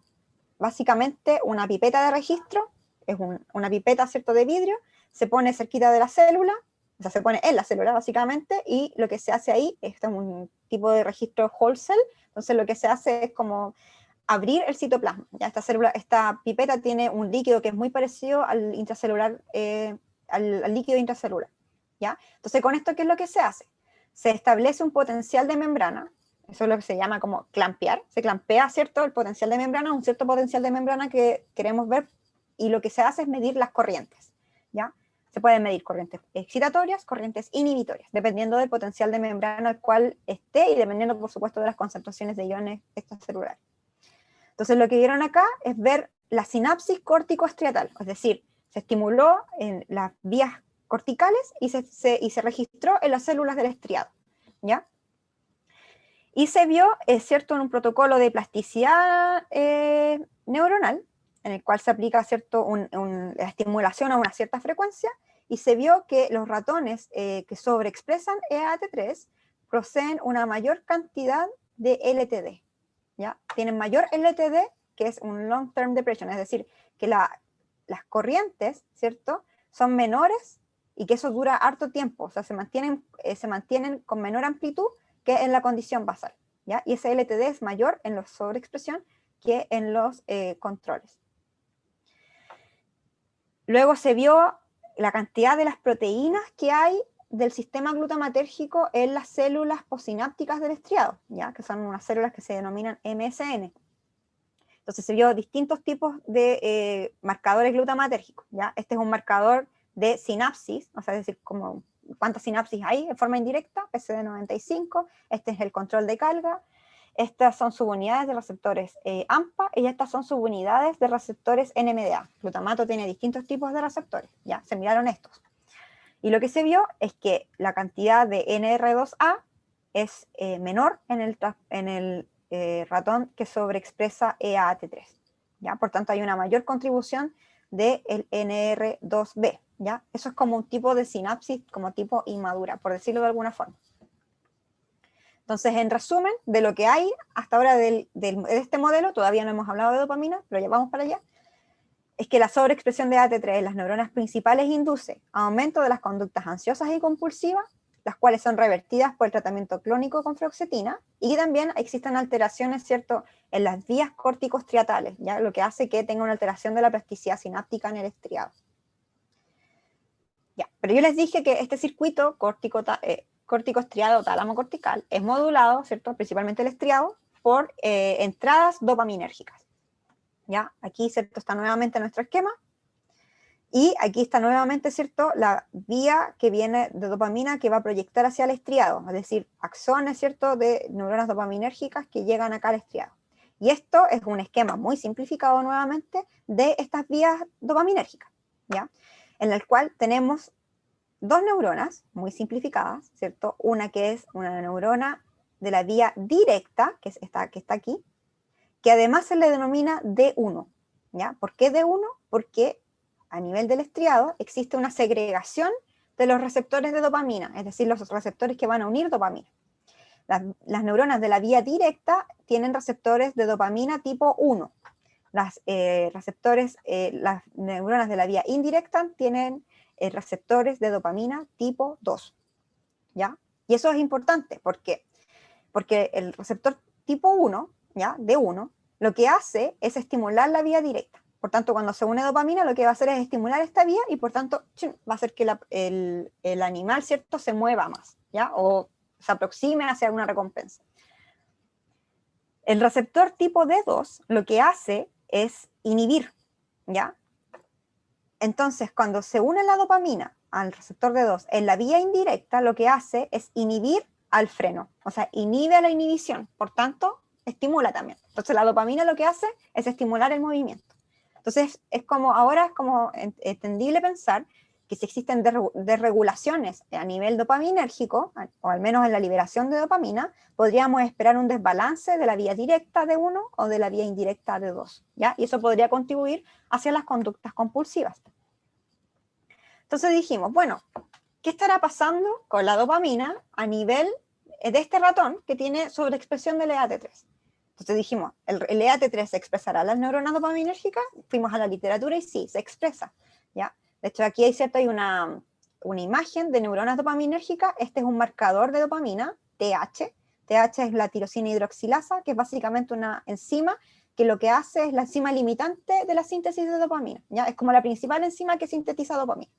básicamente una pipeta de registro, es una pipeta, ¿cierto?, de vidrio, se pone cerquita de la célula, o sea, se pone en la célula básicamente, y lo que se hace ahí, este es un tipo de registro whole cell, entonces lo que se hace es como abrir el citoplasma. ¿Ya? Esta pipeta tiene un líquido que es muy parecido al intracelular, al líquido intracelular. ¿Ya? Entonces, con esto, ¿qué es lo que se hace? Se establece un potencial de membrana, eso es lo que se llama como clampear, se clampea, ¿cierto?, el potencial de membrana, un cierto potencial de membrana que queremos ver, y lo que se hace es medir las corrientes. ¿Ya? Se pueden medir corrientes excitatorias, corrientes inhibitorias, dependiendo del potencial de membrana al cual esté y dependiendo, por supuesto, de las concentraciones de iones extracelulares. Entonces lo que vieron acá es ver la sinapsis córtico-estriatal, es decir, se estimuló en las vías corticales y se registró en las células del estriado, ¿ya? Y se vio, es cierto, en un protocolo de plasticidad neuronal, en el cual se aplica, cierto, la estimulación a una cierta frecuencia, y se vio que los ratones que sobreexpresan EAT3 poseen una mayor cantidad de LTD, ¿ya? Tienen mayor LTD, que es un long term depression, es decir, que las corrientes, ¿cierto?, son menores y que eso dura harto tiempo, o sea, se mantienen con menor amplitud que en la condición basal, ¿ya? Y ese LTD es mayor en la sobreexpresión que en los controles. Luego se vio la cantidad de las proteínas que hay del sistema glutamatérgico en las células postsinápticas del estriado, ¿ya? Que son unas células que se denominan MSN. Entonces se vio distintos tipos de marcadores glutamatérgicos, ¿ya? Este es un marcador de sinapsis, o sea, es decir, como cuántas sinapsis hay en forma indirecta, PSD95, este es el control de carga, estas son subunidades de receptores AMPA y estas son subunidades de receptores NMDA. Glutamato tiene distintos tipos de receptores, ya, se miraron estos. Y lo que se vio es que la cantidad de NR2A es menor en el ratón que sobreexpresa EAT3, ¿ya? Por tanto, hay una mayor contribución del NR2B, ¿ya? Eso es como un tipo de sinapsis, como tipo inmadura, por decirlo de alguna forma. Entonces, en resumen, de lo que hay hasta ahora de este modelo, todavía no hemos hablado de dopamina, pero ya vamos para allá, es que la sobreexpresión de AT3 en las neuronas principales induce aumento de las conductas ansiosas y compulsivas, las cuales son revertidas por el tratamiento clónico con fluoxetina, y también existen alteraciones, ¿cierto?, en las vías corticostriatales, ¿ya? Lo que hace que tenga una alteración de la plasticidad sináptica en el estriado. Ya, pero yo les dije que este circuito corticostriado tálamo cortical es modulado, ¿cierto?, principalmente el estriado, por entradas dopaminérgicas. ¿Ya? Aquí, ¿cierto?, está nuevamente nuestro esquema, y aquí está nuevamente, ¿cierto?, la vía que viene de dopamina que va a proyectar hacia el estriado, es decir, axones, ¿cierto?, de neuronas dopaminérgicas que llegan acá al estriado. Y esto es un esquema muy simplificado nuevamente de estas vías dopaminérgicas, ¿ya? En el cual tenemos dos neuronas muy simplificadas, ¿cierto? Una que es una neurona de la vía directa, que está aquí, que además se le denomina D1, ¿ya? ¿Por qué D1? Porque a nivel del estriado existe una segregación de los receptores de dopamina, es decir, los receptores que van a unir dopamina. Las neuronas de la vía directa tienen receptores de dopamina tipo 1. Las neuronas de la vía indirecta tienen receptores de dopamina tipo 2, ¿ya? Y eso es importante, ¿por qué? Porque el receptor tipo 1, ¿ya?, D1, lo que hace es estimular la vía directa. Por tanto, cuando se une dopamina, lo que va a hacer es estimular esta vía y por tanto va a hacer que el animal, ¿cierto?, se mueva más, ¿ya?, o se aproxime hacia alguna recompensa. El receptor tipo D2 lo que hace es inhibir, ¿ya? Entonces, cuando se une la dopamina al receptor D2 en la vía indirecta, lo que hace es inhibir al freno, o sea, inhibe a la inhibición, por tanto, estimula también. Entonces, la dopamina lo que hace es estimular el movimiento. Entonces, ahora es como entendible pensar que si existen desregulaciones a nivel dopaminérgico, o al menos en la liberación de dopamina, podríamos esperar un desbalance de la vía directa de 1 o de la vía indirecta de 2, ¿ya? Y eso podría contribuir hacia las conductas compulsivas. Entonces dijimos, bueno, ¿qué estará pasando con la dopamina a nivel de este ratón que tiene sobreexpresión del EAT3? Entonces dijimos, ¿el EAT3 se expresará en las neuronas dopaminérgicas? Fuimos a la literatura y sí, se expresa, ¿ya? De hecho, aquí hay una imagen de neuronas dopaminérgicas. Este es un marcador de dopamina, TH. TH es la tirosina hidroxilasa, que es básicamente una enzima que lo que hace es la enzima limitante de la síntesis de dopamina, ¿ya? Es como la principal enzima que sintetiza dopamina.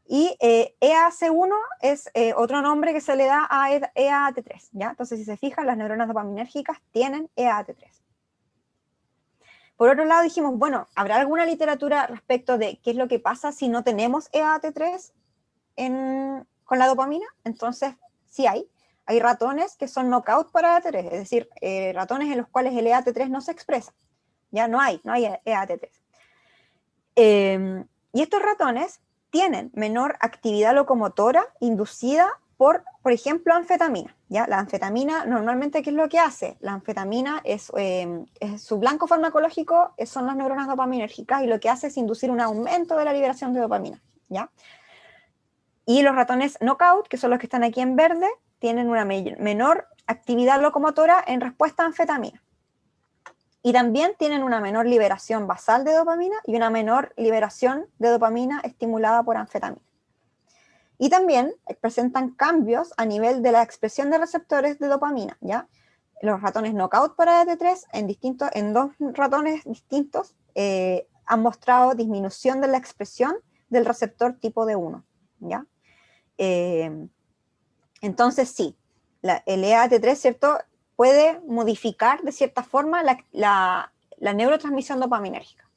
Y EAC1 es otro nombre que se le da a EAT3, ¿ya? Entonces, si se fijan, las neuronas dopaminérgicas tienen EAT3. Por otro lado, dijimos, bueno, ¿habrá alguna literatura respecto de qué es lo que pasa si no tenemos EAT3 con la dopamina? Entonces, sí hay. Hay ratones que son knockout para EAT3, es decir, ratones en los cuales el EAT3 no se expresa. Ya no hay EAT3. Y estos ratones tienen menor actividad locomotora inducida por ejemplo, anfetamina, ¿ya? La anfetamina, normalmente, ¿qué es lo que hace? La anfetamina es su blanco farmacológico, son las neuronas dopaminérgicas, y lo que hace es inducir un aumento de la liberación de dopamina, ¿ya? Y los ratones knockout, que son los que están aquí en verde, tienen una menor actividad locomotora en respuesta a anfetamina. Y también tienen una menor liberación basal de dopamina y una menor liberación de dopamina estimulada por anfetamina. Y también presentan cambios a nivel de la expresión de receptores de dopamina, ¿ya? los ratones knockout para ET3 en dos ratones distintos han mostrado disminución de la expresión del receptor tipo D1, ¿ya? Entonces sí, el EAT3, ¿cierto?, puede modificar de cierta forma la neurotransmisión dopaminérgica.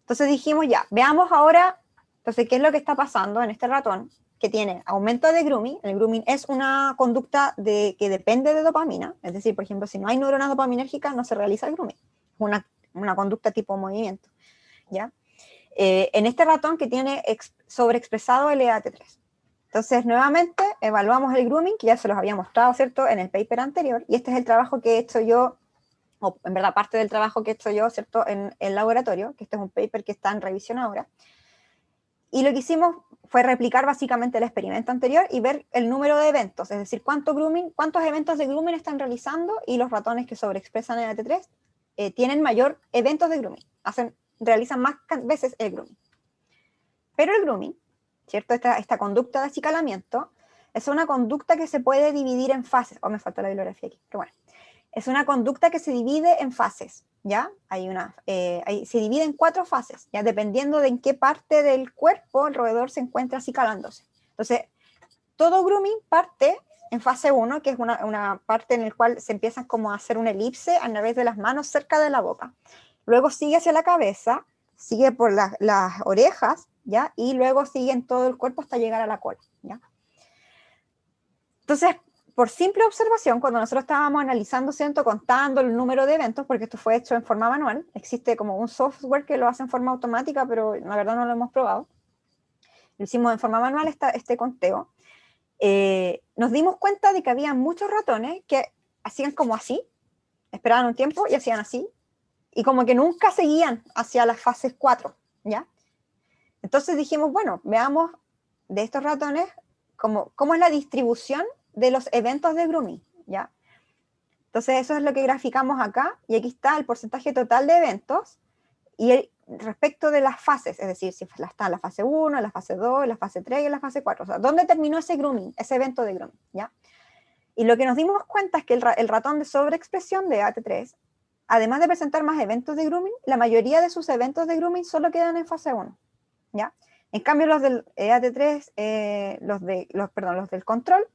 Entonces dijimos ya, veamos ahora, entonces, ¿qué es lo que está pasando en este ratón? Que tiene aumento de grooming. El grooming es una conducta que depende de dopamina, es decir, por ejemplo, si no hay neurona dopaminérgica no se realiza el grooming, es una conducta tipo movimiento, ¿ya? En este ratón que tiene sobreexpresado el EAT3. Entonces, nuevamente, evaluamos el grooming, que ya se los había mostrado, ¿cierto?, en el paper anterior, y este es el trabajo que he hecho yo, o en verdad parte del trabajo que he hecho yo, ¿cierto?, en el laboratorio, que este es un paper que está en revisión ahora. Y lo que hicimos fue replicar básicamente el experimento anterior y ver el número de eventos, es decir, cuántos eventos de grooming están realizando, y los ratones que sobreexpresan el AT3 tienen mayor eventos de grooming, realizan más veces el grooming. Pero el grooming, ¿cierto? Esta conducta de acicalamiento es una conducta que se puede dividir en fases. Me falta la bibliografía aquí, pero bueno. Es una conducta que se divide en fases, ¿ya? Se divide en 4 fases, ¿ya? Dependiendo de en qué parte del cuerpo el roedor se encuentra acicalándose. Entonces, todo grooming parte en fase 1, que es una parte en la cual se empieza como a hacer una elipse a través de las manos cerca de la boca. Luego sigue hacia la cabeza, sigue por las orejas, ¿ya? Y luego sigue en todo el cuerpo hasta llegar a la cola, ¿ya? Entonces, por simple observación, cuando nosotros estábamos analizando, ¿cierto?, contando el número de eventos, porque esto fue hecho en forma manual, existe como un software que lo hace en forma automática, pero la verdad no lo hemos probado. Lo hicimos en forma manual este conteo. Nos dimos cuenta de que había muchos ratones que hacían como así, esperaban un tiempo y hacían así, y como que nunca seguían hacia las fases 4, ¿ya? Entonces dijimos, bueno, veamos de estos ratones cómo es la distribución de los eventos de grooming, ¿ya? Entonces eso es lo que graficamos acá, y aquí está el porcentaje total de eventos, y respecto de las fases, es decir, si está en la fase 1, la fase 2, la fase 3 y la fase 4, o sea, ¿dónde terminó ese grooming, ese evento de grooming, ¿ya? Y lo que nos dimos cuenta es que el ratón de sobreexpresión de AT3, además de presentar más eventos de grooming, la mayoría de sus eventos de grooming solo quedan en fase 1, ¿ya? En cambio, los del AT3, los del control,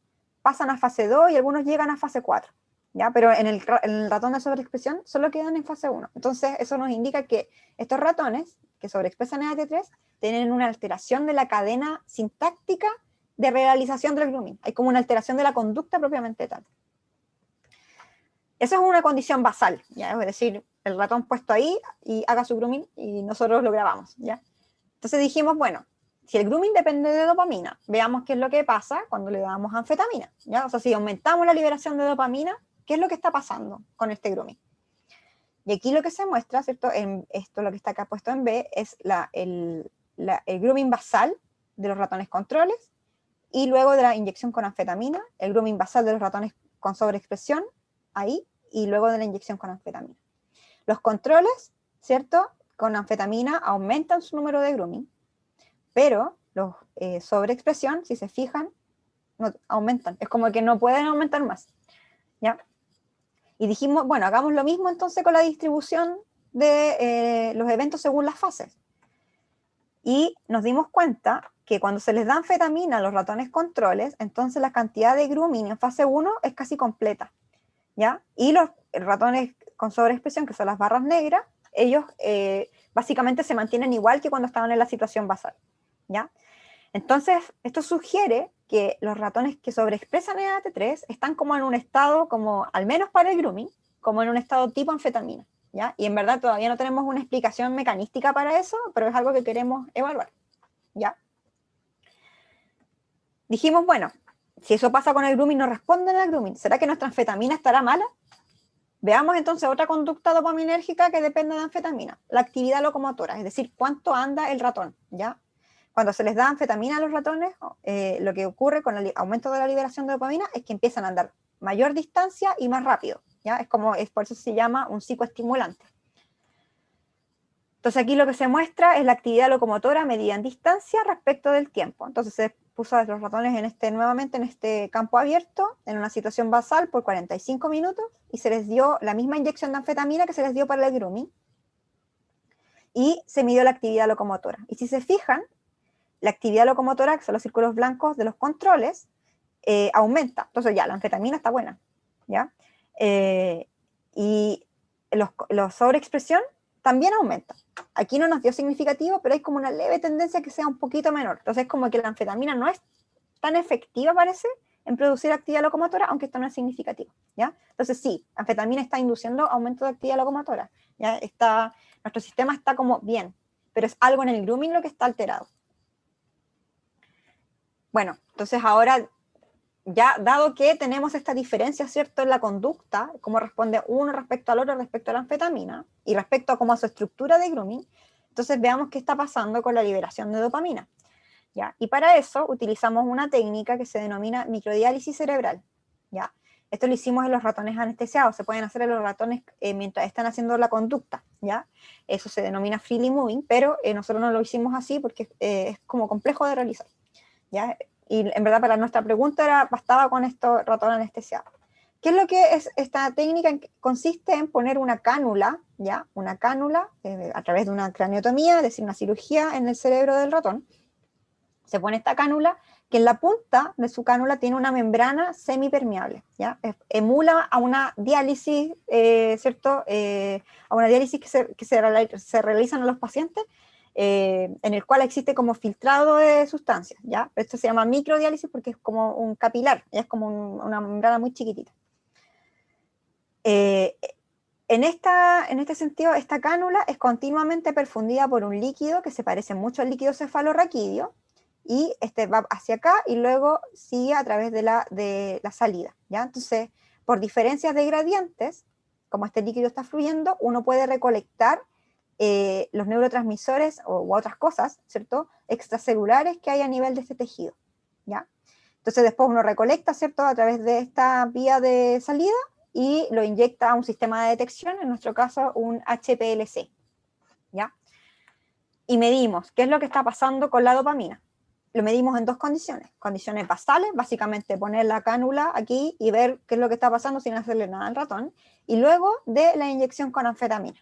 pasan a fase 2 y algunos llegan a fase 4, ¿ya? Pero en el ratón de sobreexpresión solo quedan en fase 1. Entonces, eso nos indica que estos ratones que sobreexpresan AT3 tienen una alteración de la cadena sintáctica de realización del grooming. Hay como una alteración de la conducta propiamente tal. Esa es una condición basal, ¿ya? Es decir, el ratón puesto ahí y haga su grooming y nosotros lo grabamos, ¿ya? Entonces dijimos, bueno, si el grooming depende de dopamina, veamos qué es lo que pasa cuando le damos anfetamina, ¿ya? O sea, si aumentamos la liberación de dopamina, ¿qué es lo que está pasando con este grooming? Y aquí lo que se muestra, ¿cierto? Esto, lo que está acá puesto en B, es el grooming basal de los ratones controles, y luego de la inyección con anfetamina, el grooming basal de los ratones con sobreexpresión, ahí, y luego de la inyección con anfetamina. Los controles, ¿cierto?, con anfetamina aumentan su número de grooming, pero los sobreexpresión, si se fijan, no aumentan. Es como que no pueden aumentar más, ¿ya? Y dijimos, bueno, hagamos lo mismo entonces con la distribución de los eventos según las fases. Y nos dimos cuenta que cuando se les da anfetamina a los ratones controles, entonces la cantidad de grooming en fase 1 es casi completa, ¿ya? Y los ratones con sobreexpresión, que son las barras negras, ellos básicamente se mantienen igual que cuando estaban en la situación basal, ¿ya? Entonces, esto sugiere que los ratones que sobreexpresan el AT3 están como en un estado, como al menos para el grooming, como en un estado tipo anfetamina, ¿ya? Y en verdad todavía no tenemos una explicación mecanística para eso, pero es algo que queremos evaluar, ¿ya? Dijimos, bueno, si eso pasa con el grooming, no responden al grooming, ¿será que nuestra anfetamina estará mala? Veamos entonces otra conducta dopaminérgica que depende de anfetamina, la actividad locomotora, es decir, cuánto anda el ratón, ¿ya? Cuando se les da anfetamina a los ratones, lo que ocurre con el aumento de la liberación de dopamina es que empiezan a andar mayor distancia y más rápido, ¿ya? Por eso se llama un psicoestimulante. Entonces aquí lo que se muestra es la actividad locomotora medida en distancia respecto del tiempo. Entonces puso a los ratones nuevamente en este campo abierto, en una situación basal por 45 minutos, y se les dio la misma inyección de anfetamina que se les dio para el grooming, y se midió la actividad locomotora. Y si se fijan, la actividad locomotora, que son los círculos blancos de los controles, aumenta. Entonces ya, la anfetamina está buena, ¿ya? Y los sobreexpresión también aumenta. Aquí no nos dio significativo, pero hay como una leve tendencia que sea un poquito menor. Entonces es como que la anfetamina no es tan efectiva, parece, en producir actividad locomotora, aunque esto no es significativo, ¿ya? Entonces sí, anfetamina está induciendo aumento de actividad locomotora, ¿ya? Nuestro sistema está como bien, pero es algo en el grooming lo que está alterado. Bueno, entonces ahora, ya dado que tenemos esta diferencia, ¿cierto?, en la conducta, cómo responde uno respecto al otro, respecto a la anfetamina, y respecto a cómo a su estructura de grooming, entonces veamos qué está pasando con la liberación de dopamina, ¿ya? Y para eso utilizamos una técnica que se denomina microdiálisis cerebral, ¿ya? Esto lo hicimos en los ratones anestesiados, se pueden hacer en los ratones mientras están haciendo la conducta, ¿ya? Eso se denomina freely moving, pero nosotros no lo hicimos así porque es como complejo de realizar, ¿ya? Y en verdad para nuestra pregunta bastaba con estos ratones anestesiados. ¿Qué es lo que es esta técnica? Consiste en poner una cánula, ¿ya? Una cánula a través de una craniotomía, es decir, una cirugía en el cerebro del ratón. Se pone esta cánula que en la punta de su cánula tiene una membrana semipermeable, ¿ya? Emula a una diálisis, ¿cierto? A una diálisis que se realizan a los pacientes, en el cual existe como filtrado de sustancias, ¿ya? Esto se llama microdiálisis porque es como un capilar, ¿ya? Es como una membrana muy chiquitita. En este sentido, esta cánula es continuamente perfundida por un líquido que se parece mucho al líquido cefalorraquídeo, y este va hacia acá y luego sigue a través de la salida, ¿ya? Entonces, por diferencias de gradientes, como este líquido está fluyendo, uno puede recolectar los neurotransmisores u otras cosas, ¿cierto?, extracelulares que hay a nivel de este tejido, ¿ya? Entonces después uno recolecta, ¿cierto?, a través de esta vía de salida y lo inyecta a un sistema de detección, en nuestro caso un HPLC, ¿ya? Y medimos qué es lo que está pasando con la dopamina. Lo medimos en dos condiciones basales, básicamente poner la cánula aquí y ver qué es lo que está pasando sin hacerle nada al ratón, y luego de la inyección con anfetamina,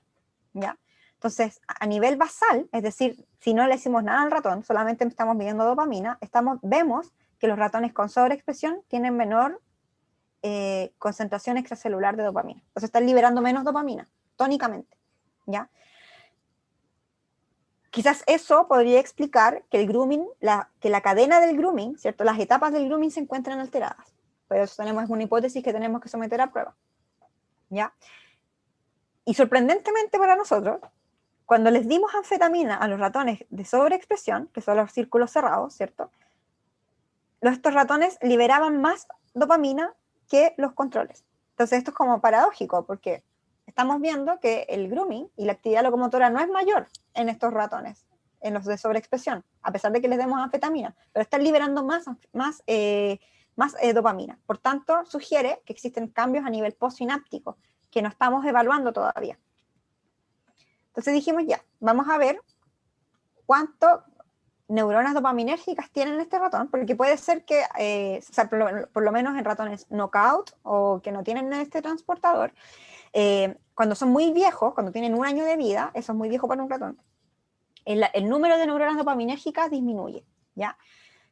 ¿ya? Entonces, a nivel basal, es decir, si no le hicimos nada al ratón, solamente estamos midiendo dopamina, vemos que los ratones con sobreexpresión tienen menor concentración extracelular de dopamina. Entonces están liberando menos dopamina, tónicamente, ¿ya? Quizás eso podría explicar que el grooming, que la cadena del grooming, ¿cierto?, las etapas del grooming se encuentran alteradas. Pero eso es una hipótesis que tenemos que someter a prueba, ¿ya? Y sorprendentemente para nosotros, cuando les dimos anfetamina a los ratones de sobreexpresión, que son los círculos cerrados, ¿cierto?, estos ratones liberaban más dopamina que los controles. Entonces esto es como paradójico, porque estamos viendo que el grooming y la actividad locomotora no es mayor en estos ratones, en los de sobreexpresión, a pesar de que les demos anfetamina, pero están liberando más dopamina. Por tanto, sugiere que existen cambios a nivel postsináptico que no estamos evaluando todavía. Entonces dijimos, ya, vamos a ver cuánto neuronas dopaminérgicas tienen este ratón, porque puede ser que, o sea, por lo menos en ratones knockout o que no tienen este transportador, cuando son muy viejos, cuando tienen 1 año de vida, eso es muy viejo para un ratón, el número de neuronas dopaminérgicas disminuye, ¿ya?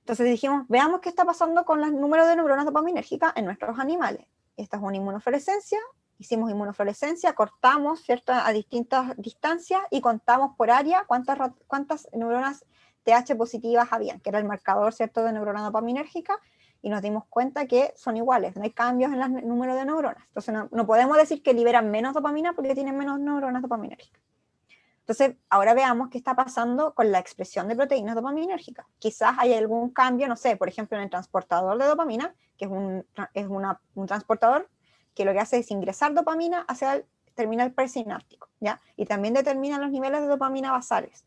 Entonces dijimos, veamos qué está pasando con el número de neuronas dopaminérgicas en nuestros animales. Esta es una inmunofluorescencia, hicimos inmunofluorescencia, cortamos, ¿cierto?, a distintas distancias y contamos por área cuántas neuronas TH positivas habían, que era el marcador, ¿cierto?, de neurona dopaminérgica, y nos dimos cuenta que son iguales, no hay cambios en el número de neuronas. Entonces no podemos decir que liberan menos dopamina porque tienen menos neuronas dopaminérgicas. Entonces, ahora veamos qué está pasando con la expresión de proteínas dopaminérgicas. Quizás hay algún cambio, no sé, por ejemplo, en el transportador de dopamina, que es un transportador que lo que hace es ingresar dopamina hacia el terminal presináptico, ¿ya? Y también determina los niveles de dopamina basales.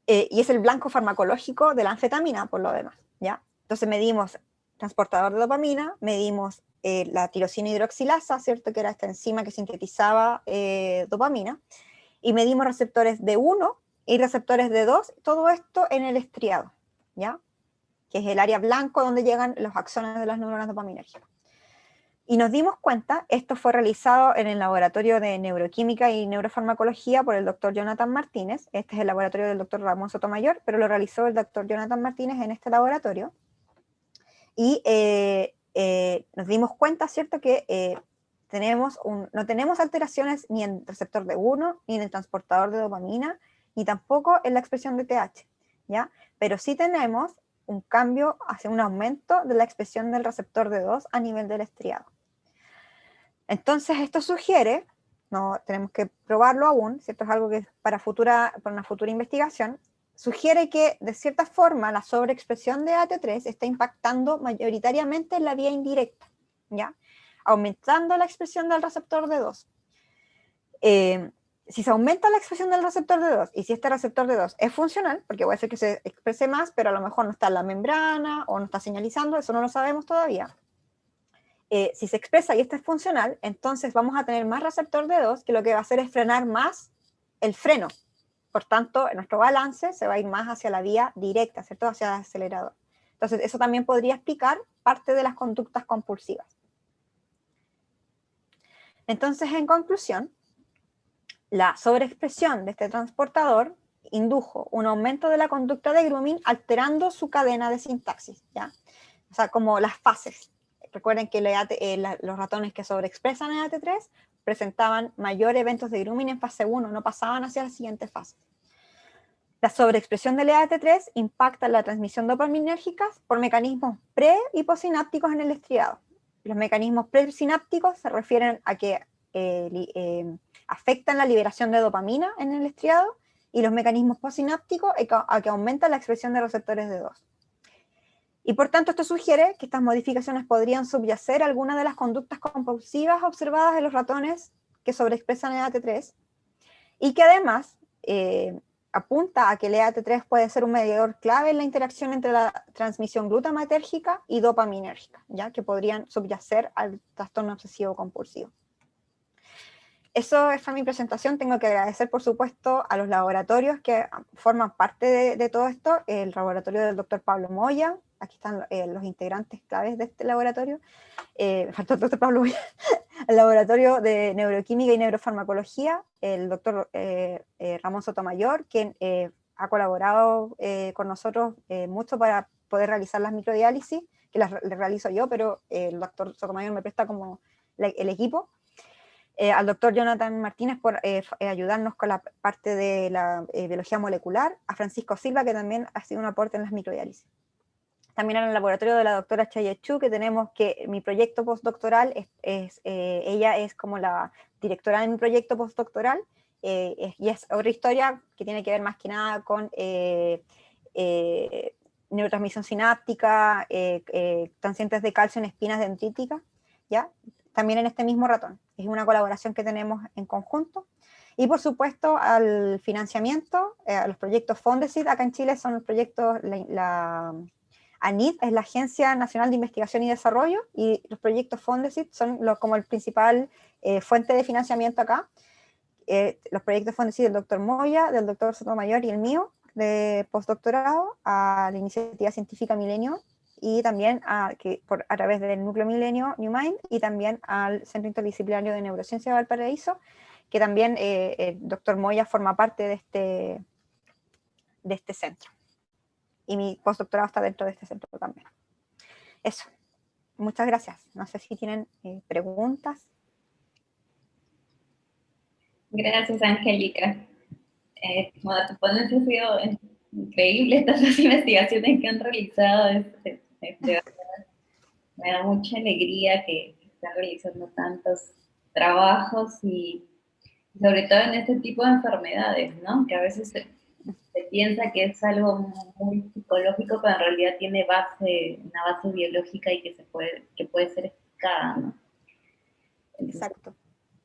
Y es el blanco farmacológico de la anfetamina, por lo demás, ¿ya? Entonces medimos transportador de dopamina, medimos la tirosina hidroxilasa, ¿cierto?, que era esta enzima que sintetizaba dopamina, y medimos receptores de 1 y receptores de 2, todo esto en el estriado, ¿ya? que es el área blanco donde llegan los axones de las neuronas dopaminérgicas. Y nos dimos cuenta, esto fue realizado en el laboratorio de neuroquímica y neurofarmacología por el doctor Jonathan Martínez. Este es el laboratorio del doctor Ramón Sotomayor, pero lo realizó el doctor Jonathan Martínez en este laboratorio. Y nos dimos cuenta, ¿cierto?, que no tenemos alteraciones ni en el receptor D1, ni en el transportador de dopamina, ni tampoco en la expresión de TH, ¿ya? Pero sí tenemos un cambio hacia un aumento de la expresión del receptor D2 a nivel del estriado. Entonces esto sugiere, no tenemos que probarlo aún, ¿cierto? Es algo que es para una futura investigación, sugiere que de cierta forma la sobreexpresión de AT3 está impactando mayoritariamente en la vía indirecta, ¿ya? Aumentando la expresión del receptor D2. Si se aumenta la expresión del receptor D2 y si este receptor D2 es funcional, porque puede ser que se exprese más, pero a lo mejor no está en la membrana o no está señalizando, eso no lo sabemos todavía. Si se expresa y este es funcional, entonces vamos a tener más receptor D2 que lo que va a hacer es frenar más el freno. Por tanto, nuestro balance se va a ir más hacia la vía directa, ¿cierto? Hacia el acelerador. Entonces, eso también podría explicar parte de las conductas compulsivas. Entonces, en conclusión, la sobreexpresión de este transportador indujo un aumento de la conducta de grooming alterando su cadena de sintaxis, ¿ya? O sea, como las fases. Recuerden que los ratones que sobreexpresan EAT3 presentaban mayor eventos de grooming en fase 1, no pasaban hacia la siguiente fase. La sobreexpresión del EAT3 impacta la transmisión dopaminérgica por mecanismos pre- y postsinápticos en el estriado. Los mecanismos presinápticos se refieren a que afectan la liberación de dopamina en el estriado, y los mecanismos postsinápticos a que aumentan la expresión de receptores D2. Y por tanto esto sugiere que estas modificaciones podrían subyacer algunas de las conductas compulsivas observadas en los ratones que sobreexpresan EAT3, y que además apunta a que el EAT3 puede ser un mediador clave en la interacción entre la transmisión glutamatérgica y dopaminérgica, ¿ya? Que podrían subyacer al trastorno obsesivo compulsivo. Eso fue mi presentación. Tengo que agradecer, por supuesto, a los laboratorios que forman parte de todo esto, el laboratorio del doctor Pablo Moya, aquí están los integrantes claves de este laboratorio, faltó el doctor Pablo Moya, el laboratorio de neuroquímica y neurofarmacología, el doctor Ramón Sotomayor, quien ha colaborado con nosotros mucho para poder realizar las microdiálisis, que las realizo yo, pero el doctor Sotomayor me presta como el equipo. Al doctor Jonathan Martínez por ayudarnos con la parte de la biología molecular, a Silva, que también ha sido un aporte en las microdiálisis. También en el laboratorio de la doctora Chaya Chu, que tenemos que mi proyecto postdoctoral, ella es como la directora de mi proyecto postdoctoral, y es otra historia que tiene que ver más que nada con neurotransmisión sináptica, transientes de calcio en espinas dendríticas, ¿ya? También en este mismo ratón. Es una colaboración que tenemos en conjunto. Y por supuesto al financiamiento, a los proyectos Fondesit, acá en Chile son los proyectos, ANID es la Agencia Nacional de Investigación y Desarrollo, y los proyectos Fondesit son como el principal fuente de financiamiento acá. Los proyectos Fondesit del doctor Moya, del doctor Sotomayor y el mío, de postdoctorado, a la iniciativa científica Milenio, y también a través del Núcleo Milenio New Mind, y también al Centro Interdisciplinario de Neurociencia de Valparaíso, que también el doctor Moya forma parte de este centro. Y mi postdoctorado está dentro de este centro también. Eso. Muchas gracias. No sé si tienen preguntas. Gracias, Angélica. Bueno, tu ponencia ha sido increíble, estas dos investigaciones que han realizado. De verdad, me da mucha alegría que estén realizando tantos trabajos y sobre todo en este tipo de enfermedades, ¿no? Que a veces se piensa que es algo muy psicológico, pero en realidad tiene una base biológica y que puede ser explicada, ¿no? Entonces, Exacto.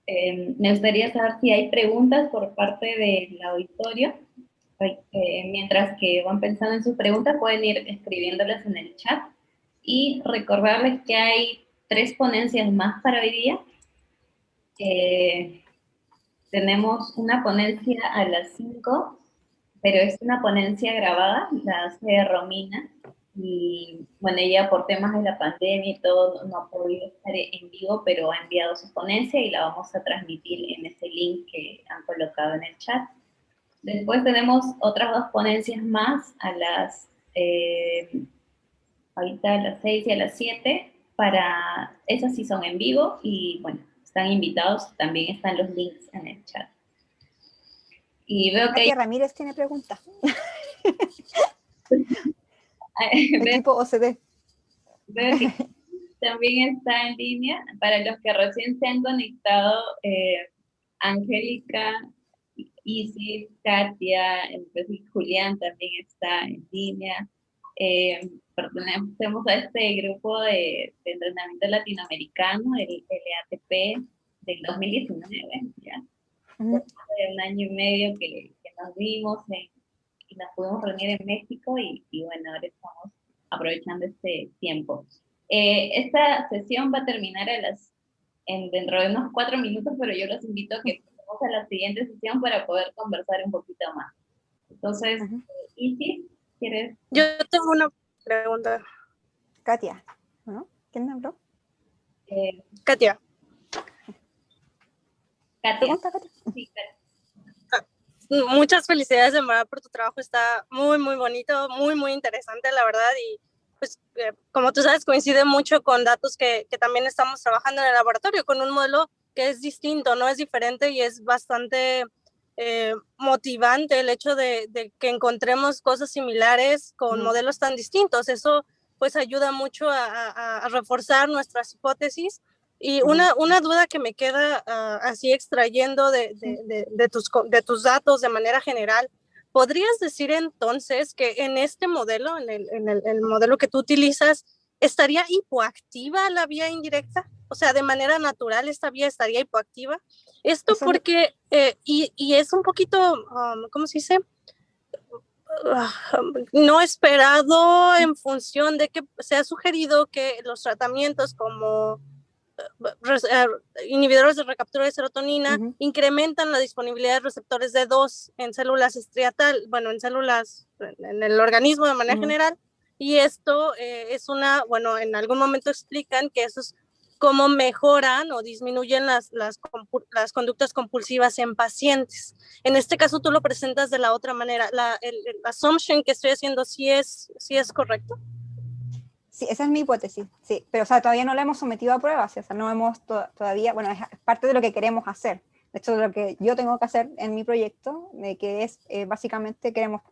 me gustaría saber si hay preguntas por parte del auditorio. Mientras que van pensando en sus preguntas, pueden ir escribiéndolas en el chat. Y recordarles que hay 3 ponencias más para hoy día. Tenemos una ponencia a las 5, pero es una ponencia grabada, la hace Romina, y bueno, ella por temas de la pandemia y todo no ha podido estar en vivo, pero ha enviado su ponencia y la vamos a transmitir en ese link que han colocado en el chat. Después tenemos otras dos ponencias más ahorita a las 6 y a las 7, esas sí son en vivo y bueno, están invitados, también están los links en el chat. Y veo que Katia Ramírez tiene preguntas. veo, Equipo OCD. veo que también está en línea. Para los que recién se han conectado, Angélica, Isis, Katia, entonces Julián también está en línea. Pertenecemos a este grupo de entrenamiento latinoamericano, el LATP del 2019, ya. Después de un año y medio que nos vimos y nos pudimos reunir en México y bueno, ahora estamos aprovechando este tiempo. Esta sesión va a terminar dentro de unos 4 minutos, pero yo los invito a que pasemos a la siguiente sesión para poder conversar un poquito más. Entonces, Isis, ¿quieres? Yo tengo una pregunta. Katia, ¿no? ¿Quién me habló? Katia. Katia. ¿Pregunta, Katia? Sí, Katia. Muchas felicidades de verdad por tu trabajo, está muy, muy bonito, muy, muy interesante, la verdad, y pues como tú sabes, coincide mucho con datos que también estamos trabajando en el laboratorio, con un modelo que es distinto, no es diferente y es bastante motivante el hecho de que encontremos cosas similares con modelos tan distintos. Eso pues ayuda mucho a reforzar nuestras hipótesis. Y una duda que me queda así extrayendo de tus datos de manera general, ¿podrías decir entonces que en este modelo, en el modelo que tú utilizas, estaría hipoactiva la vía indirecta? O sea, de manera natural esta vía estaría hipoactiva. Esto Eso porque, y es un poquito, ¿cómo se dice? No esperado en función de que se ha sugerido que los tratamientos como inhibidores de recaptura de serotonina incrementan la disponibilidad de receptores D2 en células estriatal, bueno, en células, en el organismo de manera general, y esto es bueno, en algún momento explican que eso es cómo mejoran o disminuyen las conductas compulsivas en pacientes. En este caso tú lo presentas de la otra manera. El assumption que estoy haciendo sí es correcto. Sí, esa es mi hipótesis, sí, pero o sea, todavía no la hemos sometido a pruebas, o sea, no hemos todavía, bueno, es parte de lo que queremos hacer, de hecho, lo que yo tengo que hacer en mi proyecto, que es básicamente queremos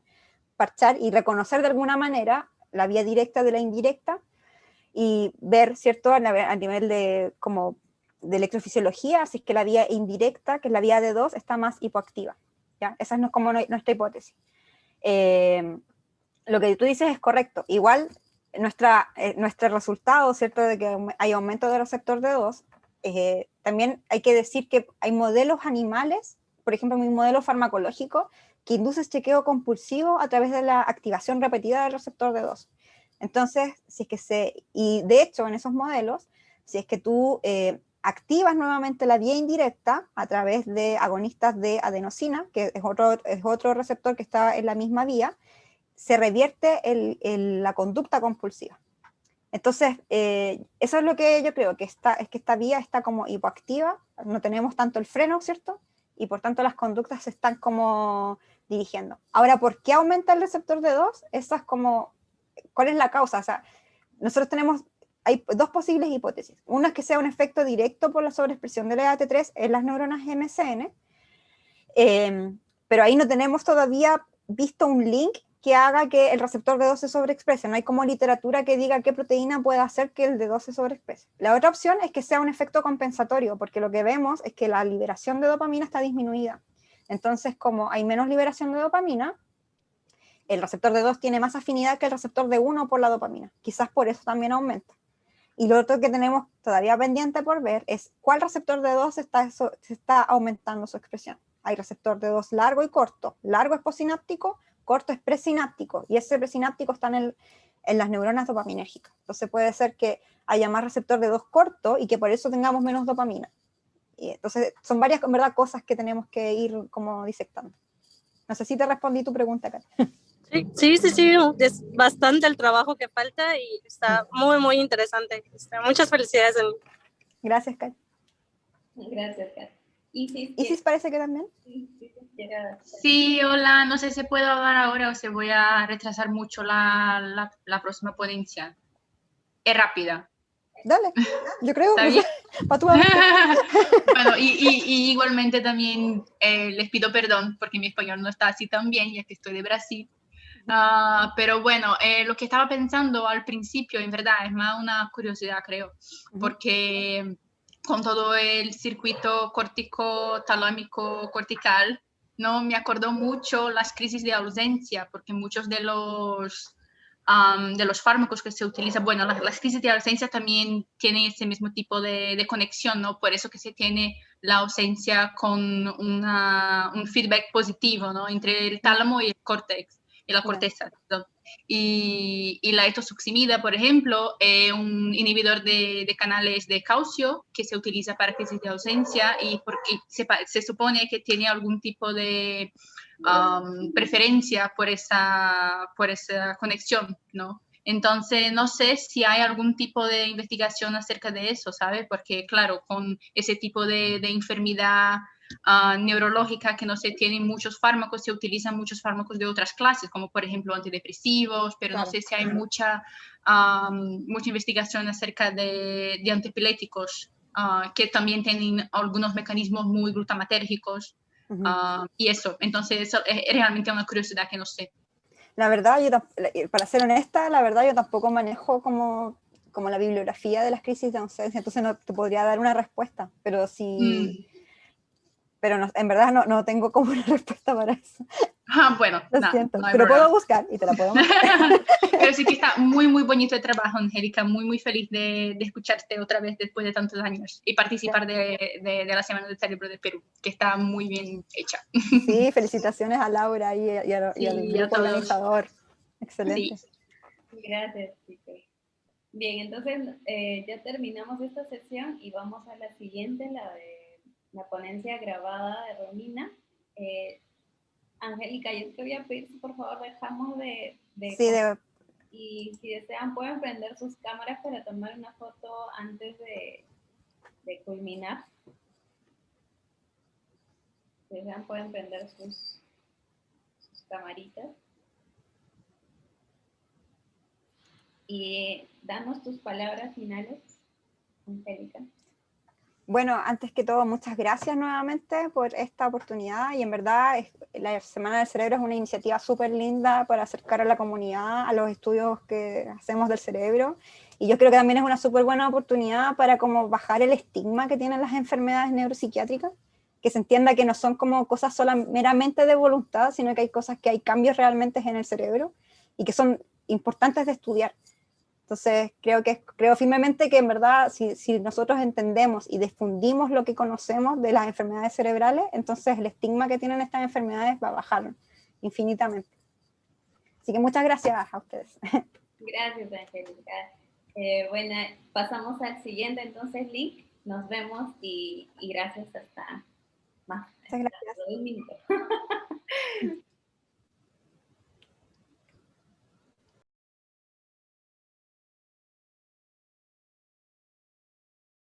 parchar y reconocer de alguna manera la vía directa de la indirecta y ver, ¿cierto?, a nivel de, como, de electrofisiología, si es que la vía indirecta, que es la vía D2, está más hipoactiva, ¿ya? Esa es como nuestra hipótesis. Lo que tú dices es correcto, igual nuestro resultado, ¿cierto?, de que hay aumento del receptor D2, también hay que decir que hay modelos animales, por ejemplo, un modelo farmacológico que induce chequeo compulsivo a través de la activación repetida del receptor D2. Entonces, si es que y de hecho en esos modelos, si es que tú activas nuevamente la vía indirecta a través de agonistas de adenosina, que es otro receptor que está en la misma vía, se revierte la conducta compulsiva. Entonces, eso es lo que yo creo, que esta vía está como hipoactiva, no tenemos tanto el freno, ¿cierto? Y por tanto las conductas se están como dirigiendo. Ahora, ¿por qué aumenta el receptor D2? Esa es como, ¿cuál es la causa? O sea, nosotros hay dos posibles hipótesis. Una es que sea un efecto directo por la sobreexpresión de la EAT3 en las neuronas MCN, pero ahí no tenemos todavía visto un link que haga que el receptor D2 se sobreexprese. No hay como literatura que diga qué proteína puede hacer que el D2 se sobreexprese. La otra opción es que sea un efecto compensatorio, porque lo que vemos es que la liberación de dopamina está disminuida. Entonces, como hay menos liberación de dopamina, el receptor D2 tiene más afinidad que el receptor D1 por la dopamina. Quizás por eso también aumenta. Y lo otro que tenemos todavía pendiente por ver es cuál receptor D2 se está aumentando su expresión. Hay receptor D2 largo y corto. Largo es posináptico, corto es presináptico, y ese presináptico está en las neuronas dopaminérgicas. Entonces puede ser que haya más receptor D2 corto y que por eso tengamos menos dopamina. Y entonces son varias, en verdad, cosas que tenemos que ir como disectando. No sé si te respondí tu pregunta, Karen. Sí, es bastante el trabajo que falta y está muy, muy interesante. Muchas felicidades. Gracias, Kat. Gracias, Kat. Isis, Isis parece que también. Sí, hola, no sé si puedo hablar ahora o si voy a retrasar mucho la próxima ponencia. Es rápida. Dale, yo creo, ¿Está no bien? sé, pa' tu avance. Bueno, y igualmente también les pido perdón porque mi español no está así tan bien, ya que estoy de Brasil. Pero bueno, lo que estaba pensando al principio, en verdad, es más una curiosidad, creo, porque con todo el circuito córtico talámico cortical, ¿no? Me acordó mucho las crisis de ausencia, porque muchos de los fármacos que se utilizan, bueno, las crisis de ausencia también tienen ese mismo tipo de conexión, ¿no? Por eso que se tiene la ausencia con un feedback positivo, ¿no? Entre el tálamo y el córtex, y la corteza, perdón. Y la etosuximida, por ejemplo, es un inhibidor de canales de calcio que se utiliza para crisis de ausencia y porque se supone que tiene algún tipo de preferencia por esa conexión, ¿no? Entonces, no sé si hay algún tipo de investigación acerca de eso, ¿sabes? Porque, claro, con ese tipo de enfermedad neurológica que no se tienen muchos fármacos, se utilizan muchos fármacos de otras clases, como por ejemplo antidepresivos, pero no sé si hay mucha investigación acerca de antipiléticos que también tienen algunos mecanismos muy glutamatérgicos. Y eso, entonces eso es realmente una curiosidad que no sé. La verdad, para ser honesta, la verdad yo tampoco manejo como la bibliografía de las crisis de ausencia, entonces no te podría dar una respuesta, pero sí, pero no, en verdad no tengo como una respuesta para eso. Bueno, Lo no, siento, no hay pero problema. puedo buscar y te la puedo mandar. Pero sí que está muy, muy bonito el trabajo, Angélica, muy, muy feliz de escucharte otra vez después de tantos años y participar de la Semana del Cerebro de Perú, que está muy bien hecha. Sí, felicitaciones a Laura y al grupo organizador. Excelente. Sí. Gracias, chicos. Bien, entonces ya terminamos esta sesión y vamos a la siguiente, la de la ponencia grabada de Romina. Angélica, yo te voy a pedir si por favor dejamos Sí, y si desean pueden prender sus cámaras para tomar una foto antes de culminar. Si desean pueden prender sus camaritas. Y danos tus palabras finales, Angélica. Bueno, antes que todo, muchas gracias nuevamente por esta oportunidad y en verdad la Semana del Cerebro es una iniciativa súper linda para acercar a la comunidad a los estudios que hacemos del cerebro y yo creo que también es una súper buena oportunidad para como bajar el estigma que tienen las enfermedades neuropsiquiátricas, que se entienda que no son como cosas meramente de voluntad, sino que hay cosas que hay cambios realmente en el cerebro y que son importantes de estudiar. Entonces, creo firmemente que en verdad, si nosotros entendemos y difundimos lo que conocemos de las enfermedades cerebrales, entonces el estigma que tienen estas enfermedades va a bajar infinitamente. Así que muchas gracias a ustedes. Gracias, Angélica. Bueno, pasamos al siguiente entonces link. Nos vemos y gracias hasta más. Muchas gracias. Hasta 2 minutos.